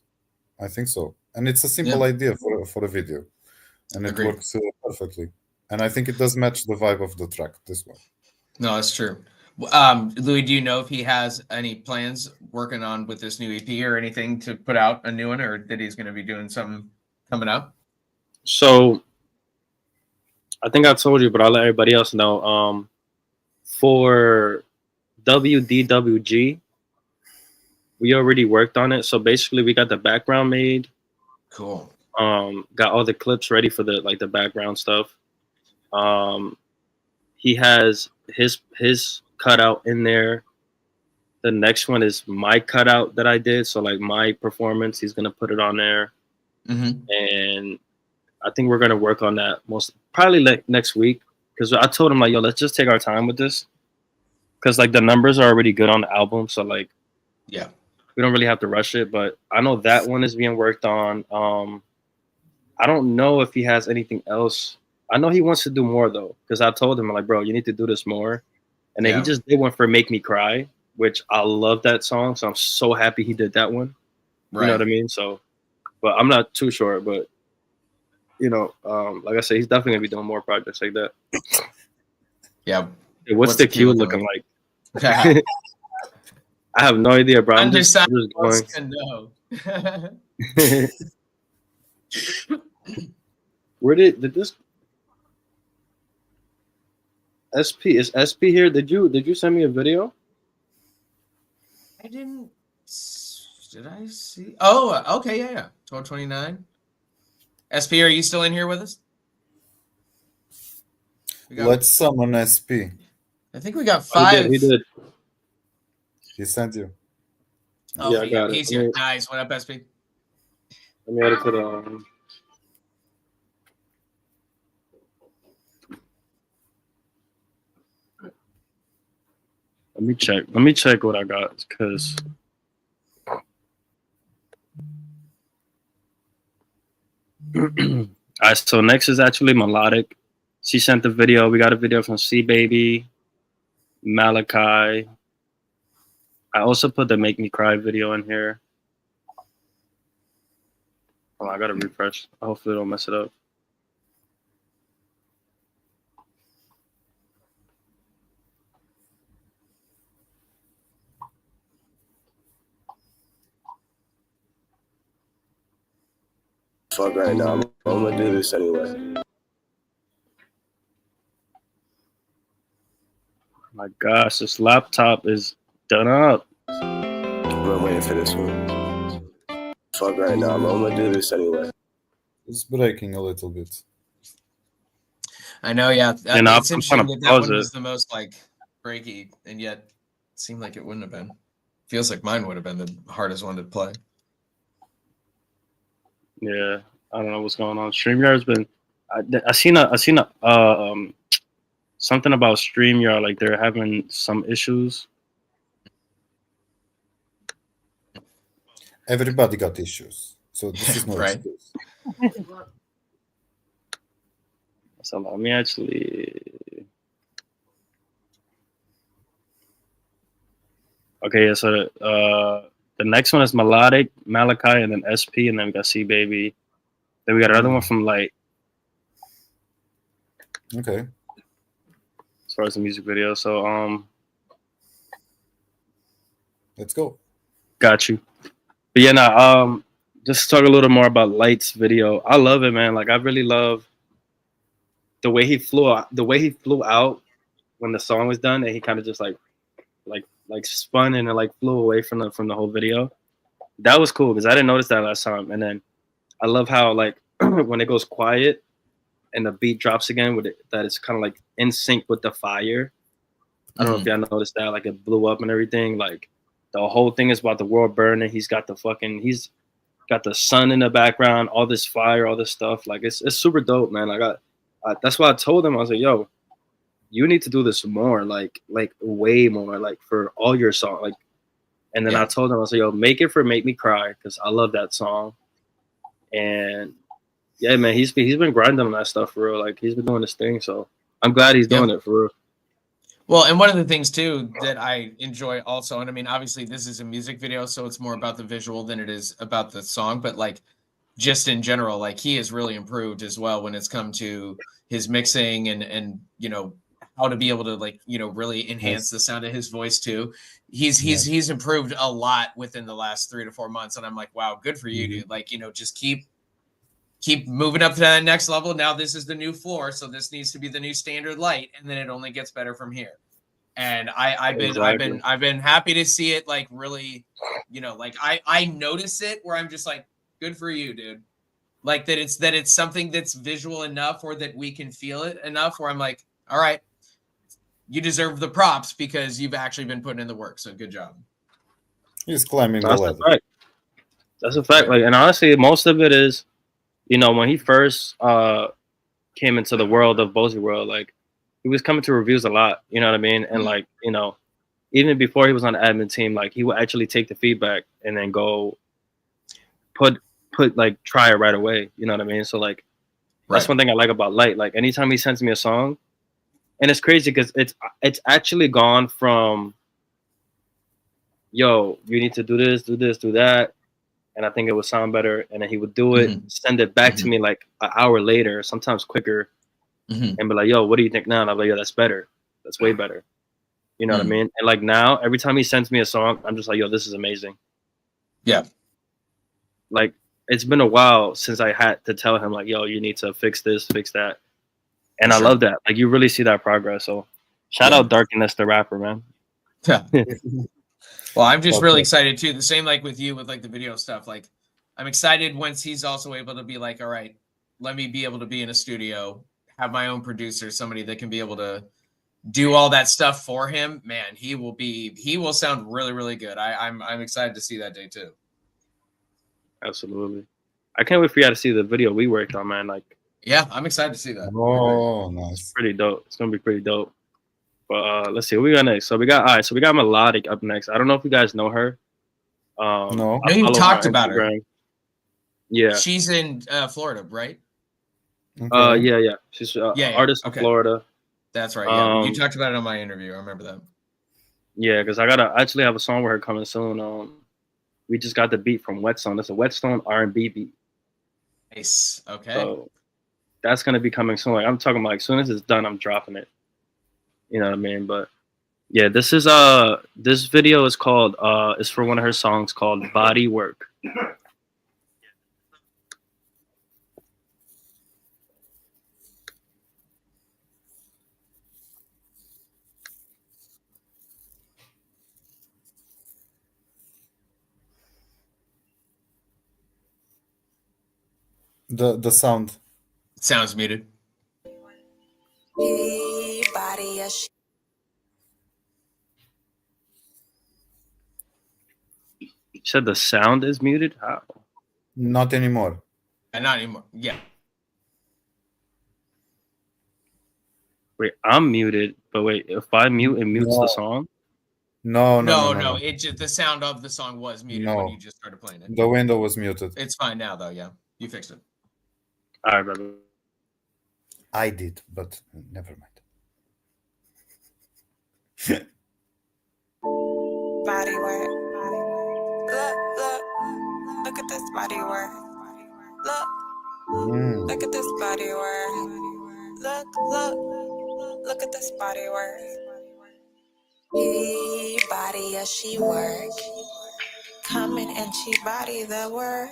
I think so, and it's a simple idea for a video, and it works perfectly. And I think it does match the vibe of the track. This one. No, that's true. Louis, do you know if he has any plans working on with this new EP or anything to put out a new one, or that he's going to be doing something coming up? So I think I told you, but I'll let everybody else know. For WDWG, we already worked on it. So basically we got the background made. Cool. Got all the clips ready for the background stuff. He has his cutout in there. The next one is my cutout that I did, so like my performance. He's gonna put it on there, and I think we're gonna work on that most probably like next week, because I told him like, yo, let's just take our time with this, because like the numbers are already good on the album, so like yeah, we don't really have to rush it. But I know that one is being worked on. I don't know if he has anything else. I know he wants to do more though, because I told him like, bro, you need to do this more. And then he just did one for "Make Me Cry," which I love that song. So I'm so happy he did that one. right. You know what I mean? So, but I'm not too sure. But you know, like I said, he's definitely gonna be doing more projects like that. Yeah. Hey, what's the queue looking like? I have no idea, bro. I'm just going. No. Where did this SP is SP here? Did you send me a video? I didn't. Did I see? Oh, okay, yeah. 1229. SP, are you still in here with us? Let's summon SP. I think we got 5. He did. He sent you. Oh, yeah, I got it. He's here. Nice. What up, SP? Let me add it to the. Let me check what I got, because all right, so next is actually Melodic. She sent the video. We got a video from C Baby, Malachi. I also put the Make Me Cry video in here. Oh, I gotta refresh. Hopefully, don't mess it up. Fuck right now. I'm gonna do this anyway. My gosh, this laptop is done up. I'm waiting for this one. Fuck right now. I'm gonna do this anyway. It's breaking a little bit. I know, yeah. And it's interesting that one it. was the most like breaky, and yet it seemed like it wouldn't have been. Feels like mine would have been the hardest one to play. Yeah, I don't know what's going on. StreamYard's been. I seen a something about StreamYard, like they're having some issues. Everybody got issues, so this is no right. excuse. So let me actually. Okay, yeah, so the next one is Melodic, Malachi, and then SP, and then we got C Baby. Then we got another one from Light. Okay. As far as the music video, so let's go. Got you. But yeah, now just talk a little more about Light's video. I love it, man. Like I really love the way he flew out when the song was done, and he kind of just like spun and like flew away from the whole video. That was cool because I didn't notice that last time. And then I love how like when it goes quiet and the beat drops again with it, that it's kind of like in sync with the fire. I don't know if y'all noticed that, like it blew up and everything. Like the whole thing is about the world burning. He's got the sun in the background, all this fire, all this stuff. Like it's super dope, man. That's why I told him, I was like, yo, you need to do this more, like way more, like for all your songs. Like, and then I told him, I was like, yo, make it for Make Me Cry, because I love that song. And yeah, man, he's been grinding on that stuff for real. Like he's been doing this thing, so I'm glad he's doing it for real. Well, and one of the things too that I enjoy also, and I mean, obviously this is a music video, so it's more about the visual than it is about the song, but like just in general, like he has really improved as well when it's come to his mixing and you know, how to be able to like, you know, really enhance the sound of his voice too. He's improved a lot within the last 3 to 4 months. And I'm like, wow, good for you, dude. Like, you know, just keep moving up to that next level. Now this is the new floor. So this needs to be the new standard light. And then it only gets better from here. And I've been happy to see it like really, you know, like I notice it where I'm just like, good for you, dude. Like that it's something that's visual enough or that we can feel it enough where I'm like, all right, you deserve the props because you've actually been putting in the work. So good job. He's climbing the That's a ladder. fact. That's a fact. Right. Like, and honestly, most of it is, you know, when he first came into the world of Bozy Wrld, like he was coming to reviews a lot. You know what I mean? And like, you know, even before he was on the admin team, like he would actually take the feedback and then go put like try it right away. You know what I mean? So like that's one thing I like about Light. Like anytime he sends me a song, and it's crazy because it's actually gone from, yo, you need to do this, do that, and I think it would sound better. And then he would do it, send it back to me like an hour later, sometimes quicker, and be like, yo, what do you think now? And I'm like, yo, that's better. That's way better. You know what I mean? And like now, every time he sends me a song, I'm just like, yo, this is amazing. Yeah. Like it's been a while since I had to tell him like, yo, you need to fix this, fix that. And I love that. Like you really see that progress. So shout out Darkness the rapper, man. Yeah. Well, I'm just really excited too. The same like with you with like the video stuff. Like I'm excited once he's also able to be like, all right, let me be able to be in a studio, have my own producer, somebody that can be able to do all that stuff for him. Man, he will sound really, really good. I'm excited to see that day too. Absolutely. I can't wait for you to see the video we worked on, man. Like, yeah, I'm excited to see that. Oh, nice. It's pretty dope. It's gonna be pretty dope. But let's see what we got next. So we got So we got Melodic up next. I don't know if you guys know her. No. I know you talked about her. Yeah. She's in Florida, right? Okay. Yeah. She's artist from Florida. That's right. Yeah, you talked about it on my interview. I remember that. Yeah, because I actually have a song with her coming soon. We just got the beat from Whetstone. It's a Whetstone R&B beat. Nice. Okay. So that's gonna be coming soon. Like I'm talking about, like, as soon as it's done, I'm dropping it. You know what I mean? But yeah, this is this video is called is for one of her songs called Body Work. The sound. Sounds muted. You said the sound is muted? How? Not anymore. Not anymore. Yeah. Wait, I'm muted, but wait, if I mute, it mutes the song? No. It just the sound of the song was muted when you just started playing it. The window was muted. It's fine now though, yeah. You fixed it. All right, brother. I did, but never mind. Body work. Look at this body work. Look at this body work. Look at this body work. He body as she work. Coming and she body the work.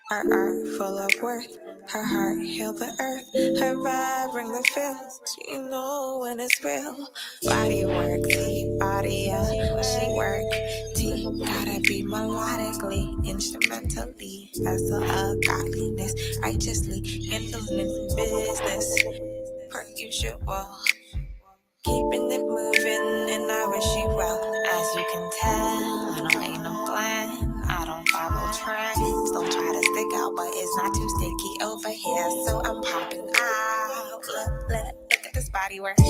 Her art full of worth. Her heart heal the earth. Her vibe bring the feels. You know when it's real. Body work, T body she work. T gotta be melodically, instrumentally, as the godliness, righteously handling business per usual. Keeping it moving, and I wish you well. As you can tell, I don't ain't no plan. I don't follow trends. Don't try to stick out, but it's not too sticky over here. So I'm popping out. Look at this body work. Look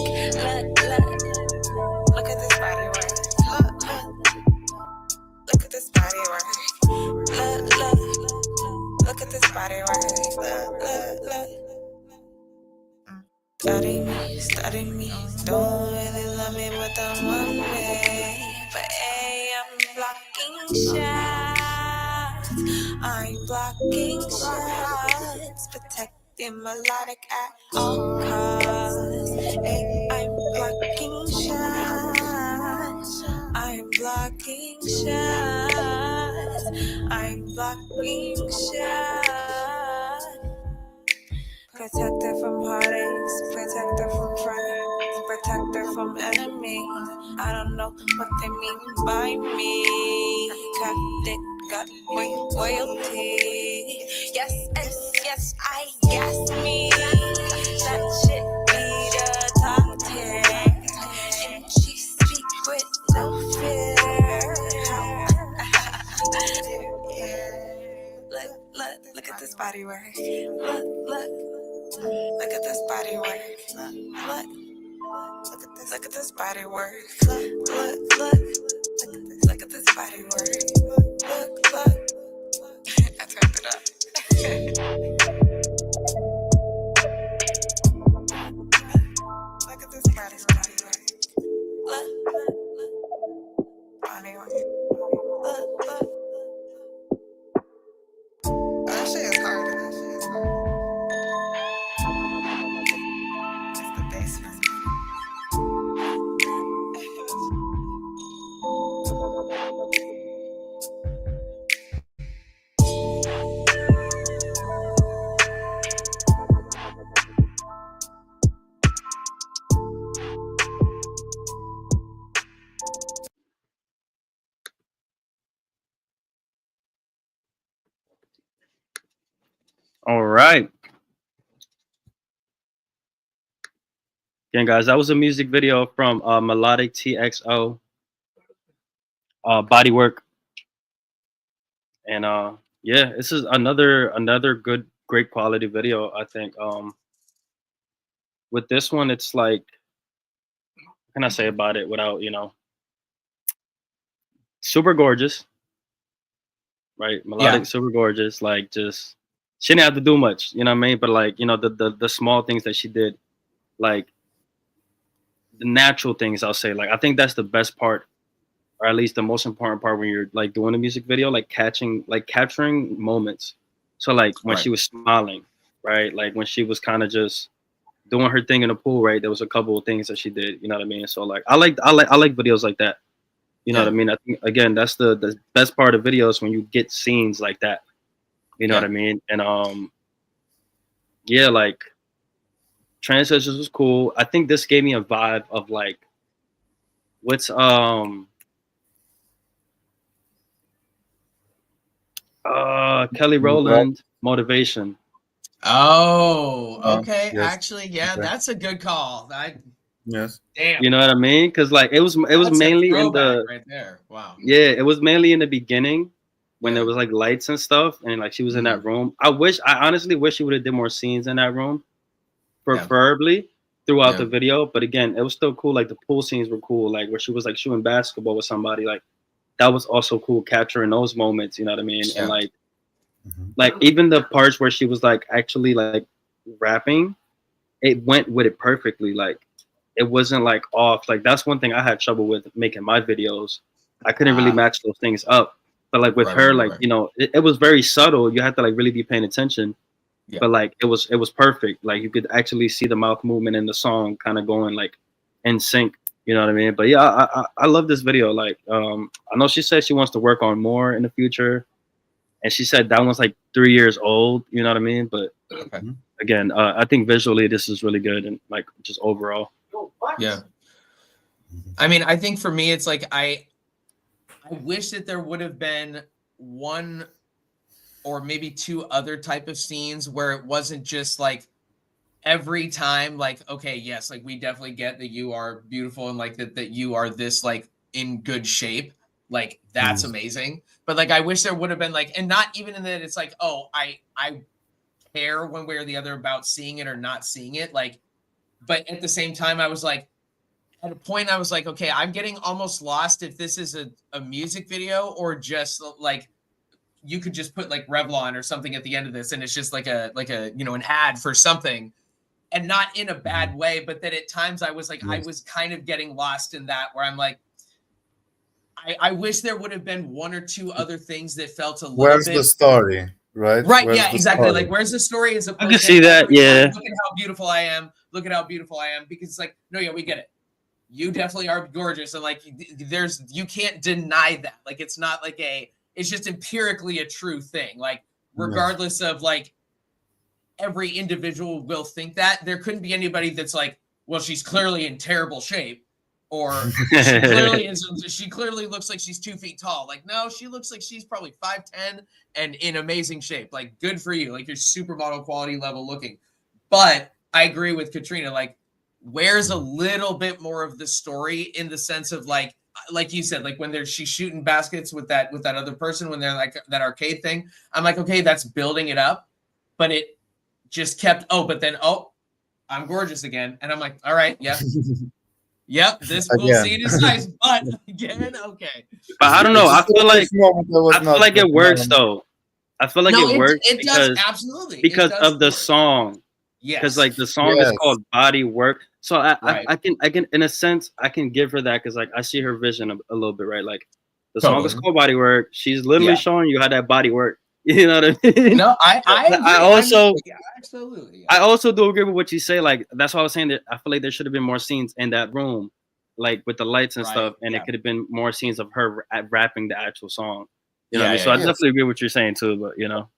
at this body work. Look at this body work. Look at this body work. Look. Study me, don't really love me, but don't want me. But hey, I'm blocking shots. I'm blocking shots, protecting melodic at all costs. Hey, I'm blocking shots. I'm blocking shots. I'm blocking shots. Protect her from heartaches, protect her from friends, protect her from enemies. I don't know what they mean by me. tactic got royalty. Yes, I guess me. That shit be the tactic. And she speak with no fear. Look at this body work. Look at this body work. Look at this body work. Look at this body work. Look. I turned it up. Look at this body work. Body work. Look. That shit is hard. It's the basement. All right. Again, guys, that was a music video from Melodic TXO, Bodywork. And yeah, this is another great quality video, I think. With this one, it's like, what can I say about it without, super gorgeous, right? Melodic, super gorgeous, like just, she didn't have to do much, you know what I mean? But like, the small things that she did, like the natural things, I'll say, like, I think that's the best part, or at least the most important part when you're like doing a music video, like capturing moments. So like when she was smiling, right? Like when she was kind of just doing her thing in the pool, right? There was a couple of things that she did, you know what I mean? So like I like videos like that. You know what I mean? I think again, that's the best part of videos, when you get scenes like that. You know what I mean? And yeah, like Transitions was cool. I think this gave me a vibe of like, what's Kelly Rowland, Motivation. Oh, okay. Yes. Actually, yeah, that's a good call. Yes. Damn. You know what I mean? Because like it was mainly in the right there. Wow. Yeah, it was mainly in the beginning when there was like lights and stuff, and like she was in that room. I honestly wish she would have did more scenes in that room, preferably throughout the video. But again, it was still cool. Like the pool scenes were cool, like where she was like shooting basketball with somebody. Like that was also cool, capturing those moments. You know what I mean? And like even the parts where she was like actually like rapping, it went with it perfectly. Like it wasn't like off. Like that's one thing I had trouble with making my videos. I couldn't really match those things up. But like with her, like it was very subtle. You had to like really be paying attention. But like it was perfect. Like you could actually see the mouth movement in the song kind of going like in sync. You know what I mean? But yeah, I love this video. Like I know she said she wants to work on more in the future, and she said that one's like 3 years old. You know what I mean? But again, I think visually this is really good, and like just overall. Yeah. I mean, I think for me, it's like I wish that there would have been one or maybe two other type of scenes where it wasn't just like every time, like, okay, yes, like we definitely get that you are beautiful and like that you are this like in good shape. Like that's amazing. But like I wish there would have been like, and not even in that it's like, oh, I care one way or the other about seeing it or not seeing it. Like, but at the same time, I was like, at a point I was like, okay, I'm getting almost lost if this is a music video or just like you could just put like Revlon or something at the end of this and it's just like a an ad for something, and not in a bad way, but that at times I was like I was kind of getting lost in that where I'm like I wish there would have been one or two other things that felt a little Where's bit the story, right? Where's exactly. Like where's the story as opposed I can see that, yeah. Look at how beautiful I am. Look at how beautiful I am. Because it's like, no, yeah, we get it. You definitely are gorgeous. And like you can't deny that. Like it's not like it's just empirically a true thing. Like regardless of like every individual will think that, there couldn't be anybody that's like, well, she's clearly in terrible shape. or she clearly is. She clearly looks like she's 2 feet tall. Like, no, she looks like she's probably 5'10" and in amazing shape. Like, good for you. Like, you're supermodel quality level looking. But I agree with Katrina. Like, where's a little bit more of the story in the sense of like you said, like when she's shooting baskets with that other person when they're like that arcade thing. I'm like, okay, that's building it up, but it just kept. But then I'm gorgeous again, and I'm like, all right, yeah. Yep, this we'll see this nice butt again. Okay, but I don't know. I feel like it works though. I feel like it works. It does absolutely because of the song. Yes, because like the song is called Body Work. So I can in a sense I can give her that because like I see her vision a little bit, right? Like the song is called Body Work. She's literally showing you how that body work. You know what I mean? No, I also absolutely. I also do agree with what you say. Like that's why I was saying that I feel like there should have been more scenes in that room, like with the lights and stuff, and it could have been more scenes of her rapping the actual song. You know what I mean? So I definitely agree with what you're saying too, but you know.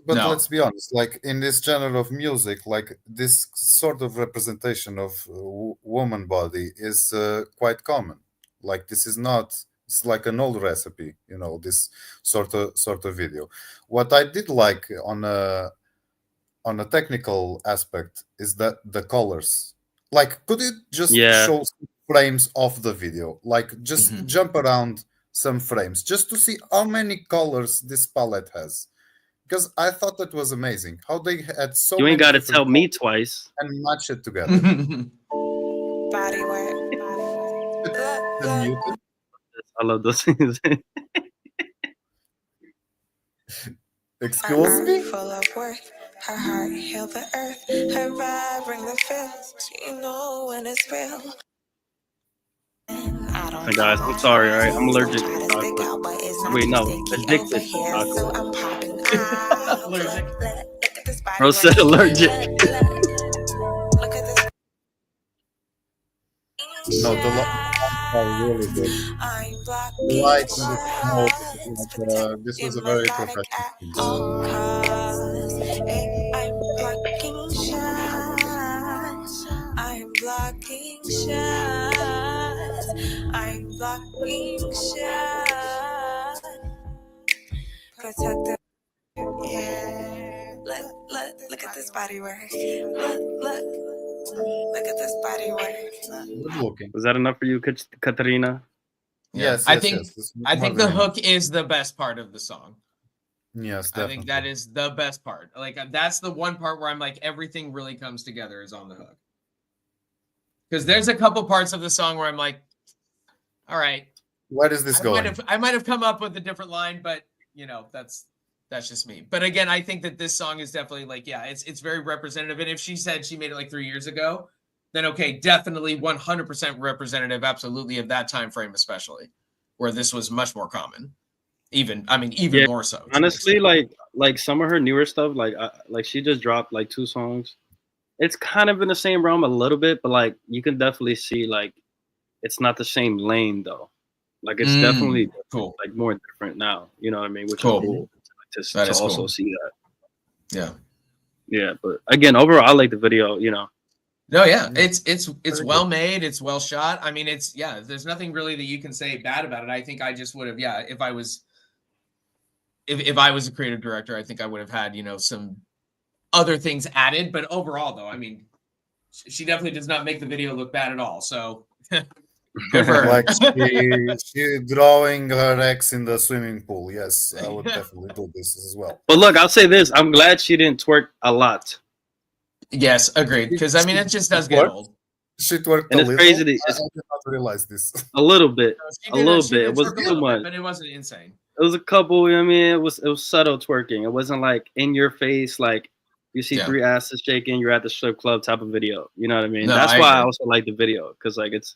But let's be honest, like in this genre of music, like this sort of representation of woman body is quite common. Like this is not, it's like an old recipe, you know, this sort of video. What I did like on a technical aspect is that the colors. Like, could you just show some frames of the video? Like just jump around some frames just to see how many colors this palette has, because I thought that was amazing how they had so you many ain't got to tell me twice and match it together. Body work. I love those things. Excuse me? Full of worth. Her heart heal the earth. Her vibe bring the feels. She know when it's real. Hey guys, I'm sorry, all right? I'm allergic to chocolate. Wait, no, addicted to chocolate. Allergic. Bro said allergic. No, the lights are really good. The lights and the smoke, this was a very professional piece. I'm blocking shots. I'm blocking shots. I'm blocking shots. Protect the look at this body work. Look at this body work. Good looking. Was that enough for you, Katarina? Yes, I think the hook is the best part of the song. Yes, definitely. I think that is the best part. Like that's the one part where I'm like everything really comes together is on the hook. Because there's a couple parts of the song where I'm like, all right, where is this going? I might have come up with a different line, but you know, that's just me. But again, I think that this song is definitely like, it's very representative. And if she said she made it like 3 years ago, then okay, definitely 100% representative, absolutely, of that time frame, especially where this was much more common. Even more so. Honestly, like some of her newer stuff, like she just dropped like 2 songs. It's kind of in the same realm a little bit, but like you can definitely see like it's not the same lane though. Like it's definitely cool, like more different now. You know what I mean? Which cool. is cool to also cool. See that. Yeah. But again, overall, I like the video. You know. No, it's well made. It's well shot. I mean, there's nothing really that you can say bad about it. I think I just would have, if I was a creative director, I think I would have had, some other things added. But overall, though, I mean, she definitely does not make the video look bad at all. So good for her. Like she drawing her ex in the swimming pool. Yes, I would definitely do this as well. But look, I'll say this: I'm glad she didn't twerk a lot. Yes, agreed. Because I mean, it just does get old. She twerked and a it's little. Crazy that I did not realize this. A little bit, a little bit. It wasn't too much, but it wasn't insane. It was a couple. I mean, it was subtle twerking. It wasn't like in your face, like you see 3 asses shaking. You're at the strip club type of video. You know what I mean? No, That's why I also like the video because like it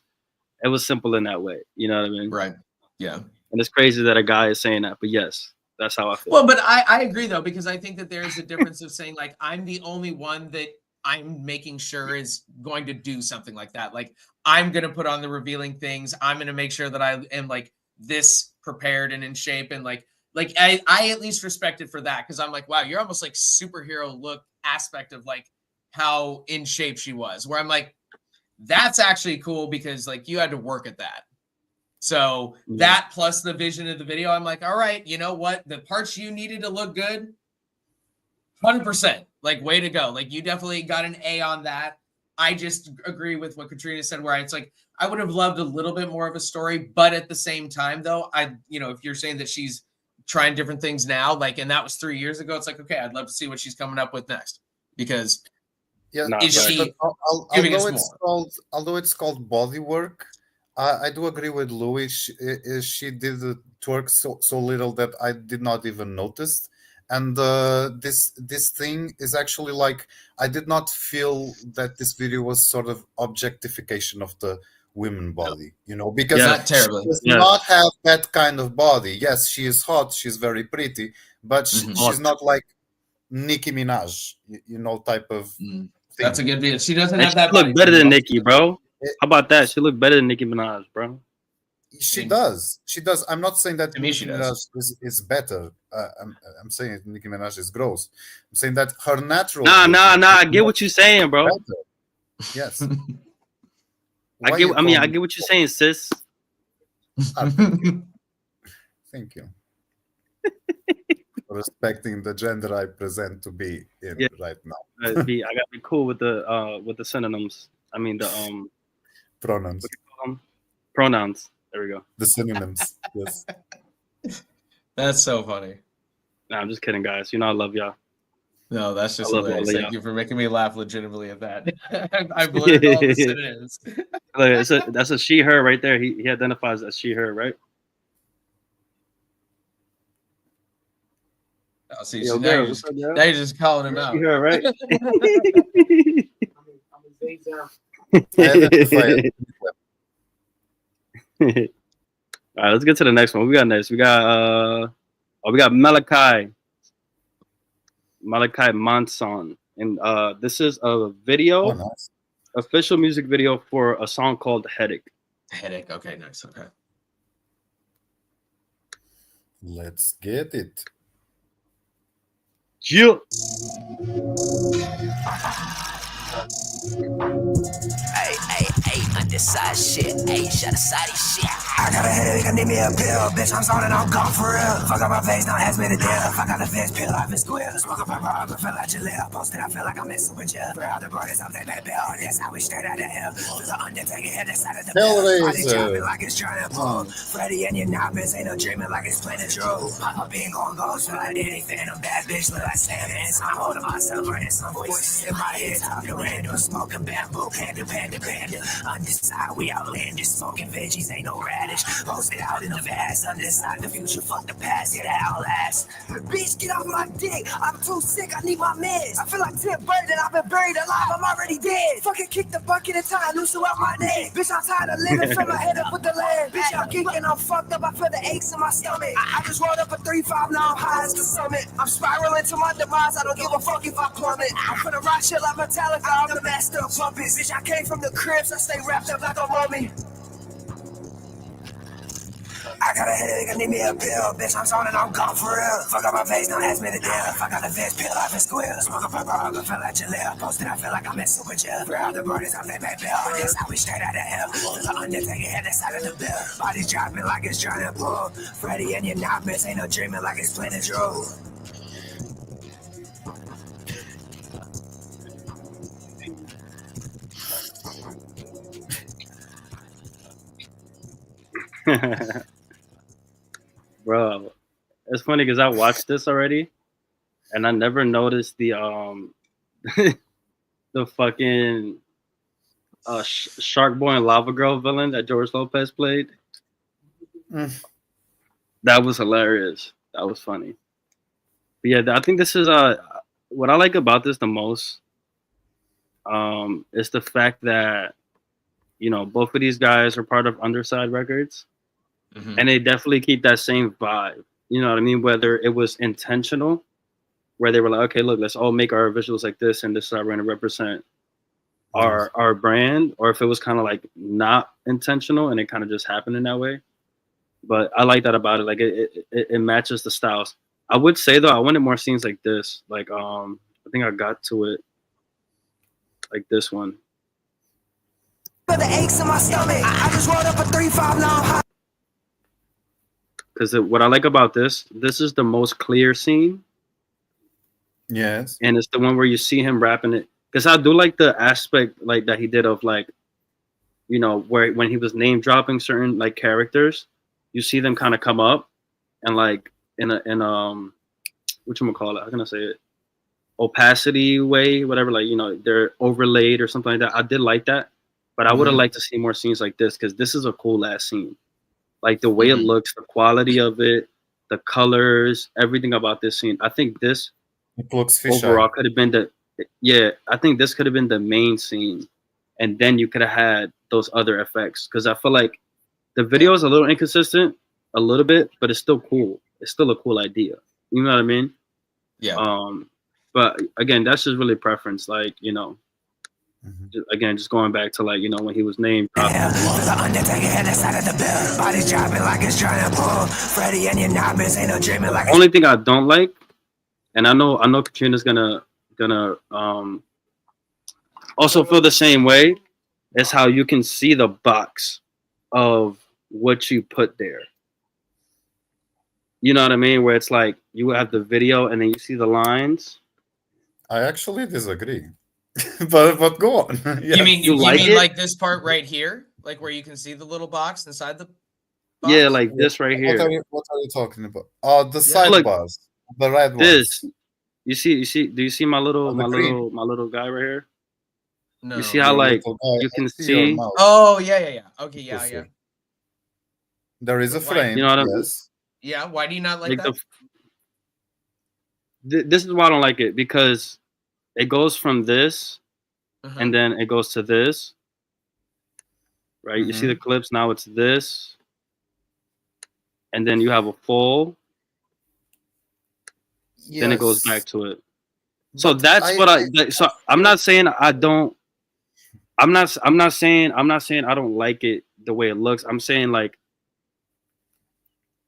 was simple in that way. You know what I mean? Right. Yeah. And it's crazy that a guy is saying that, but yes, that's how I feel. Well, but I agree though, because I think that there is a difference of saying like I'm the only one that I'm making sure is going to do something like that. Like I'm going to put on the revealing things. I'm going to make sure that I am like this prepared and in shape. And like I at least respect it for that. Cause I'm like, wow, you're almost like superhero look aspect of like how in shape she was, where I'm like, that's actually cool because like you had to work at that. So that plus the vision of the video, I'm like, all right, you know what? The parts you needed to look good, 100%. Like, way to go. Like, you definitely got an A on that. I just agree with what Katrina said, where it's like, I would have loved a little bit more of a story, but at the same time, though, if you're saying that she's trying different things now, like, and that was 3 years ago, it's like, okay, I'd love to see what she's coming up with next because is she giving us more? Although it's called body work, I do agree with Louis. She did the twerk so little that I did not even notice. And this thing is actually like, I did not feel that this video was sort of objectification of the women body, because not terribly. she does not have that kind of body. Yes, she is hot, she's very pretty, but she's not like Nicki Minaj, type of thing. That's a good video. She doesn't have that body. Look better than Nicki, bro. How about that? She looked better than Nicki Minaj, bro. She does. I'm not saying that Nicki Minaj is better. I'm saying Nicki Minaj is gross. I'm saying that her natural. Nah. I get what you're saying, bro. Better. Yes. I get what you're saying, sis. Thank you. Respecting the gender I present to be in right now. I gotta be cool with the synonyms. I mean the pronouns. Pronouns. There we go. The synonyms. Yes. That's so funny. Nah, I'm just kidding, guys. I love y'all. No, that's just hilarious. Thank you for making me laugh legitimately at that. I've learned all the synonyms. Look, that's a she, her right there. He identifies as she, her, right? Oh, see, now you're just calling him out. She, her, right? All right, let's get to the next one. We got next. We got Malachi Manson, and this is a video, official music video for a song called Headache. Headache. Okay, nice. Okay. Let's get it. Yeah. Hey, underside shit. Hey, shut aside shit. I got a headache, I need me a pill. Bitch, I'm zoning, I'm gone for real. Fuck up my face, don't ask me to deal. I got the fence, peel off his square. Smoke up my bar, but feel like your lip. Posted, I feel like I'm messing with you. For all the brothers up there, that bell. That's how we straight out of hell. There's an undertaker head inside of the bell. Body dropping like it's trying to pull. Freddy and your novice ain't no dreaming like it's playing a true. Pop being going goes, feel like anything. I'm bad bitch, look like Sam Hands. I'm holding myself, running some voices in my head. Talking random, smoking bamboo, panda. Underside, we outlandish, smoking veggies, ain't no radish. Posted out in the vast, underside the future, fuck the past, yeah, that outlast. Bitch, get off my dick, I'm too sick, I need my meds. I feel like Tim Burton, I've been buried alive, I'm already dead. Fucking kick the bucket and tie a noose around my neck. Bitch, I'm tired of living, fill my head up with the land. Bitch, I'm geeking, I'm fucked up, I feel the aches in my stomach. I just rolled up a 3-5, now I'm high as the summit. I'm spiraling to my demise, I don't give a fuck if I plummet. I'm finna rock shit like Metallica, I'm the master of puppets. Bitch, I came from the cribs, I stay wrapped up like a mummy. I got a headache, I need me a pill. Bitch, I'm zoning, I'm gone for real. Fuck up my face, don't ask me to deal. I got the fence, peel off and squeal. Smoke up a bar, but feel like your lip. Posted, I feel like I'm messing with you. For all the brothers, I'm that bad bill. That's how we straight out of hell. There's an undertaker head inside of the bill. Body dropping like it's trying to pull. Freddy and your novice ain't no dreaming like it's playing a true. Bro, it's funny because I watched this already, and I never noticed the the fucking Shark Boy and Lava Girl villain that George Lopez played. That was hilarious. That was funny. But yeah, I think this is what I like about this the most. Is the fact that both of these guys are part of Underside Records. And they definitely keep that same vibe. You know what I mean? Whether it was intentional, where they were like, okay, look, let's all make our visuals like this, and this is how we're going to represent our brand, or if it was kind of like not intentional and it kind of just happened in that way. But I like that about it. Like it matches the styles. I would say though, I wanted more scenes like this. Like I think I got to it like this one. feel the aches in my stomach. I just rolled up a 3-5 long. Because what I like about this is the most clear scene, Yes. and it's the one where you see him rapping it. Because I do like the aspect like that he did of like, you know, where when he was name dropping certain like characters, you see them kind of come up and like in what you call it? How can I say it? Opacity way, whatever. Like, you know, they're overlaid or something like that. I did like that, but I would have liked to see more scenes like this because this is a cool ass scene. Like the way it looks, the quality of it, the colors, everything about this scene. I think this It looks overall could have been I think this could have been the main scene, and then you could have had those other effects. Because I feel like the video is a little inconsistent, a little bit, but it's still cool. It's still a cool idea. You know what I mean? Yeah. But again, that's just really preference. Like, you know, again, just going back to like, you know, when he was named. The Undertaker at the side of the bill. Body dropping like it's trying to pull. Freddie and your knobbers ain't no dreaming like. Only thing I don't like, and I know Katrina's gonna also feel the same way, is how you can see the box of what you put there. You know what I mean? Where it's like you have the video and then you see the lines. I actually disagree. but go on. You mean it? like this part right here, like where you can see the little box inside the box? Yeah, like this right here. What are you talking about? Oh, the sidebars, the red this. ones. You see? Do you see my little guy right here? No. You see how like you can see? Oh yeah. Okay, yeah. There is a frame. You know what I mean? Yes. Yeah. Why do you not like that? This is why I don't like it, because it goes from this and then it goes to this. Right? You see the clips, now it's this. And then you have a full. Yes. Then it goes back to it. So that's so I'm not saying I don't. I'm not saying I don't like it the way it looks. I'm saying like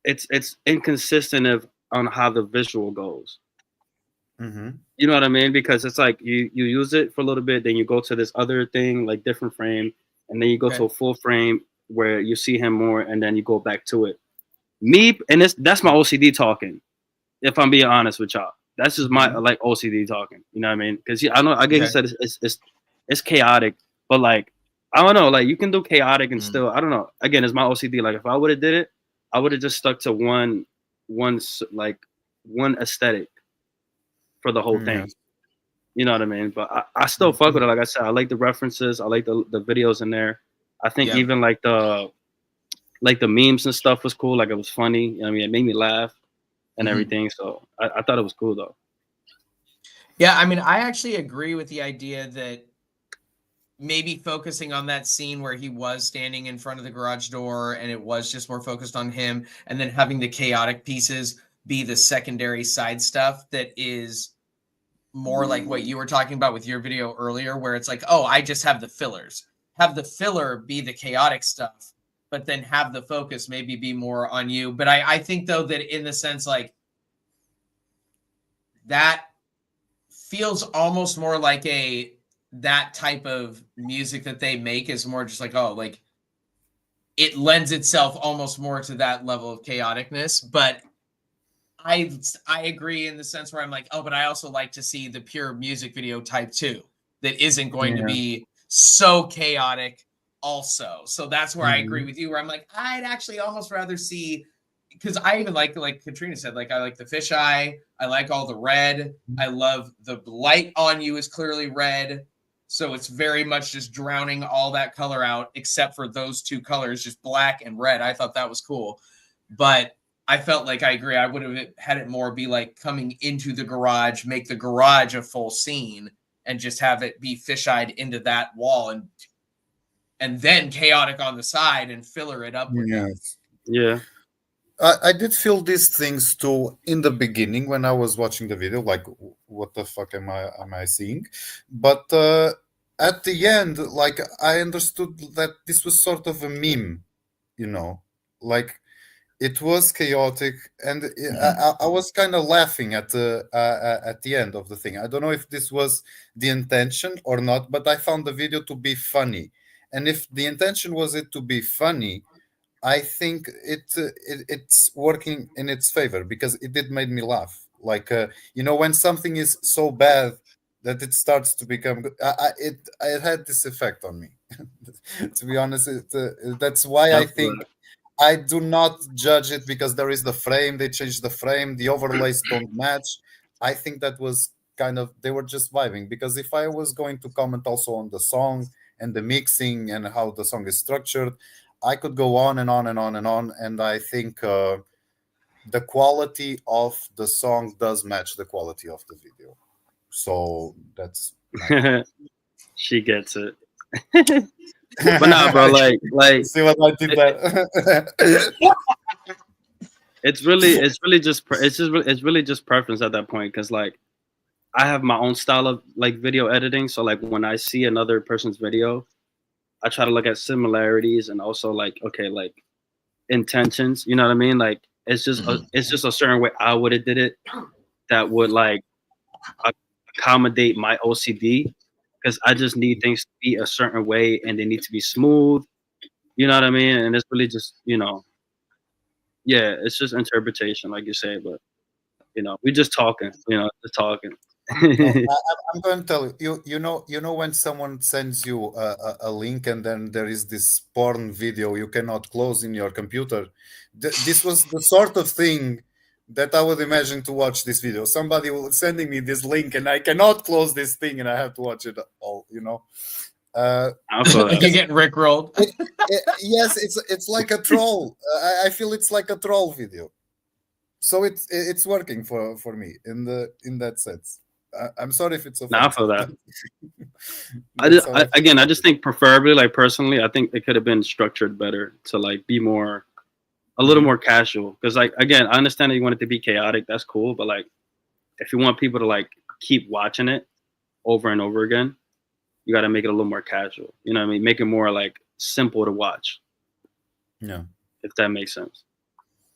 it's inconsistent on how the visual goes. You know what I mean? Because it's like you use it for a little bit, then you go to this other thing, like different frame, and then you go to a full frame where you see him more, and then you go back to it. That's my OCD talking. If I'm being honest with y'all, that's just my like OCD talking. You know what I mean? Because I guess he said it's chaotic, but like I don't know, like you can do chaotic and still, I don't know. Again, it's my OCD. Like if I would have did it, I would have just stuck to one aesthetic for the whole thing. You know what I mean? But I still fuck with it. Like I said, I like the references. I like the videos in there. I think even like the memes and stuff was cool. Like it was funny. You know what I mean? It made me laugh and everything. So I thought it was cool though. Yeah, I mean, I actually agree with the idea that maybe focusing on that scene where he was standing in front of the garage door and it was just more focused on him, and then having the chaotic pieces be the secondary side stuff that is more like what you were talking about with your video earlier, where it's like, oh, I just have the fillers. Have the filler be the chaotic stuff, but then have the focus maybe be more on you. But I think, though, that in the sense like that feels almost more like that type of music that they make is more just like, oh, like it lends itself almost more to that level of chaoticness. But I agree in the sense where I'm like, oh, but I also like to see the pure music video type too, that isn't going to be so chaotic also. So that's where I agree with you, where I'm like, I'd actually almost rather see, because I even like Katrina said, like I like the fisheye. I like all the red. I love the light on you is clearly red. So it's very much just drowning all that color out, except for those two colors, just black and red. I thought that was cool. But I felt like I agree. I would have had it more be like coming into the garage, make the garage a full scene, and just have it be fisheyed into that wall, and then chaotic on the side and filler it up with Yeah. I did feel these things too in the beginning when I was watching the video, like what the fuck am I seeing? But at the end, like I understood that this was sort of a meme, you know, like it was chaotic, and I was kind of laughing at the end of the thing. I don't know if this was the intention or not, but I found the video to be funny, And if the intention was it to be funny, I think it's working in its favor because it did made me laugh. Like when something is so bad that it starts to become good, it had this effect on me. To be honest, that's why I think I do not judge it because there is the frame. They changed the frame. The overlays don't match. I think that was kind of they were just vibing. Because if I was going to comment also on the song and the mixing and how the song is structured, I could go on and on and on and on. And I think the quality of the song does match the quality of the video. So that's she gets it. But nah, bro, like see what I did there. it's really just preference at that point, because like I have my own style of like video editing. So like when I see another person's video, I try to look at similarities and also like, okay, like intentions, you know what I mean? Like it's just a certain way I would have did it that would like accommodate my OCD, because I just need things to be a certain way and they need to be smooth, you know what I mean? And it's really just, yeah, it's just interpretation, like you say, but we just talking, just talking. I'm going to tell you. You know when someone sends you a link and then there is this porn video you cannot close in your computer. This was the sort of thing that I would imagine to watch this video. Somebody was sending me this link and I cannot close this thing and I have to watch it all. Like you get rickrolled. Yes, it's like a troll. I feel it's like a troll video. So it's working for me in that sense. I'm sorry if it's offensive. I feel that. I just think preferably, like personally, I think it could have been structured better to like be a little more casual. Because like again, I understand that you want it to be chaotic. That's cool, but like if you want people to like keep watching it over and over again, you got to make it a little more casual. You know what I mean? Make it more like simple to watch. Yeah, if that makes sense.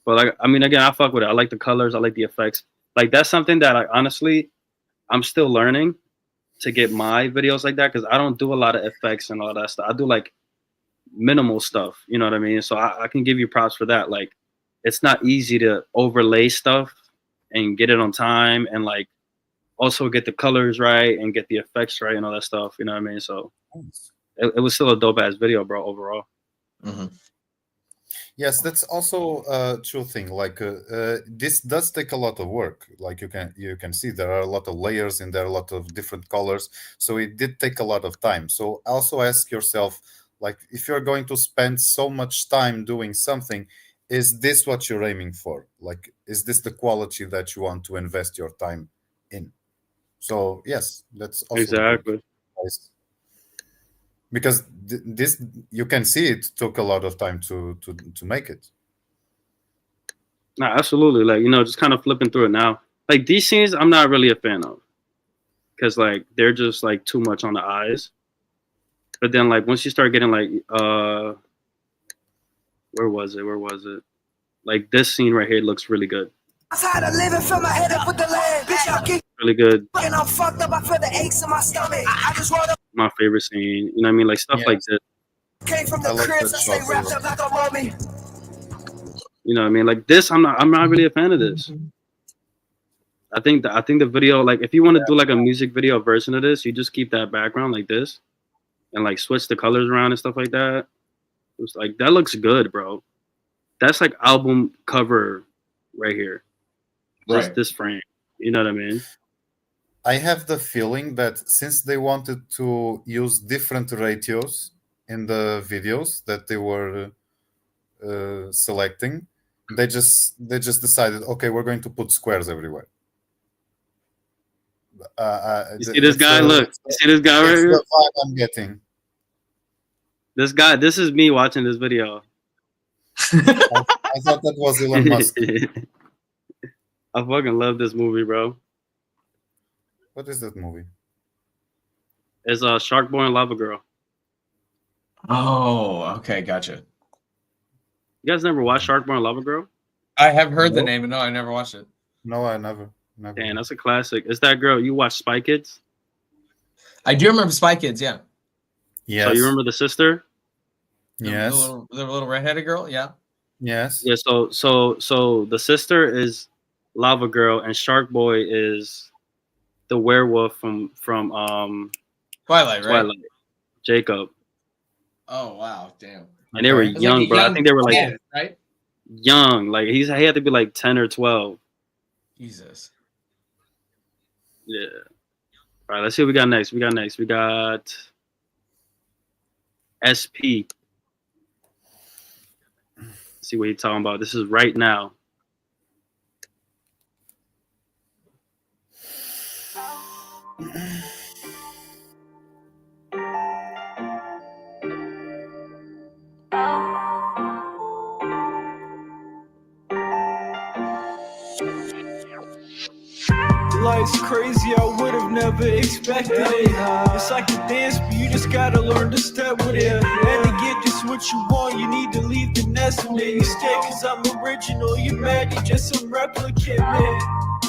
But like, I mean, again, I fuck with it. I like the colors. I like the effects. Like that's something that I'm still learning to get my videos like that, because I don't do a lot of effects and all that stuff. I do like minimal stuff. You know what I mean? So I can give you props for that. Like, it's not easy to overlay stuff and get it on time and like also get the colors right and get the effects right and all that stuff. You know what I mean? So it was still a dope ass video, bro. Overall. Mm-hmm. Yes, that's also a true thing. Like this does take a lot of work. Like you can see there are a lot of layers and there are a lot of different colors. So it did take a lot of time. So also ask yourself, like, if you're going to spend so much time doing something, is this what you're aiming for? Like, is this the quality that you want to invest your time in? So yes, that's also exactly. Because this, you can see it took a lot of time to make it. No, absolutely. Like, just kind of flipping through it now. Like these scenes, I'm not really a fan of, because like they're just like too much on the eyes. But then like once you start getting like where was it? Like this scene right here looks really good. Really good. And I'm fucked up. I feel the aches in my stomach. I just rolled up. My favorite scene. You know what I mean? Like stuff like this. Came from the cribs. I stay wrapped up like a mummy. You know what I mean? Like this, I'm not really a fan of this. I think the video, like if you want to do like a music video version of this, you just keep that background like this and like switch the colors around and stuff like that. It's like that looks good, bro. That's like album cover right here. Just this frame. You know what I mean? I have the feeling that since they wanted to use different ratios in the videos that they were selecting, they just decided, okay, we're going to put squares everywhere. You see this guy? Look, you see this guy right here? The vibe I'm getting. This guy. This is me watching this video. I thought that was Elon Musk. I fucking love this movie, bro. What is that movie? It's Shark Boy and Lava Girl. Oh, okay, gotcha. You guys never watched Shark Boy and Lava Girl? I have heard the name, but no, I never watched it. No, I never. Damn, that's a classic. It's that girl. You watch Spy Kids? I do remember Spy Kids, yeah. Yes. So you remember the sister? Yes. The little redheaded girl. Yeah. Yes. Yeah. So the sister is Lava Girl, and Shark Boy is the werewolf from Twilight, right? Twilight. Jacob. Oh wow, damn. And they were Okay. It's like a young, bro. I young think they were like kid, right? young. Like he had to be like 10 or 12. Jesus. Yeah. All right, let's see what we got next. We got SP. Let's see what he's talking about. This is right now. Life's crazy, I would have never expected it. It's like a dance, but you just gotta learn to step with it. And to get just what you want, you need to leave the nest and then you stay. Cause I'm original, you mad, you just some replicant, man.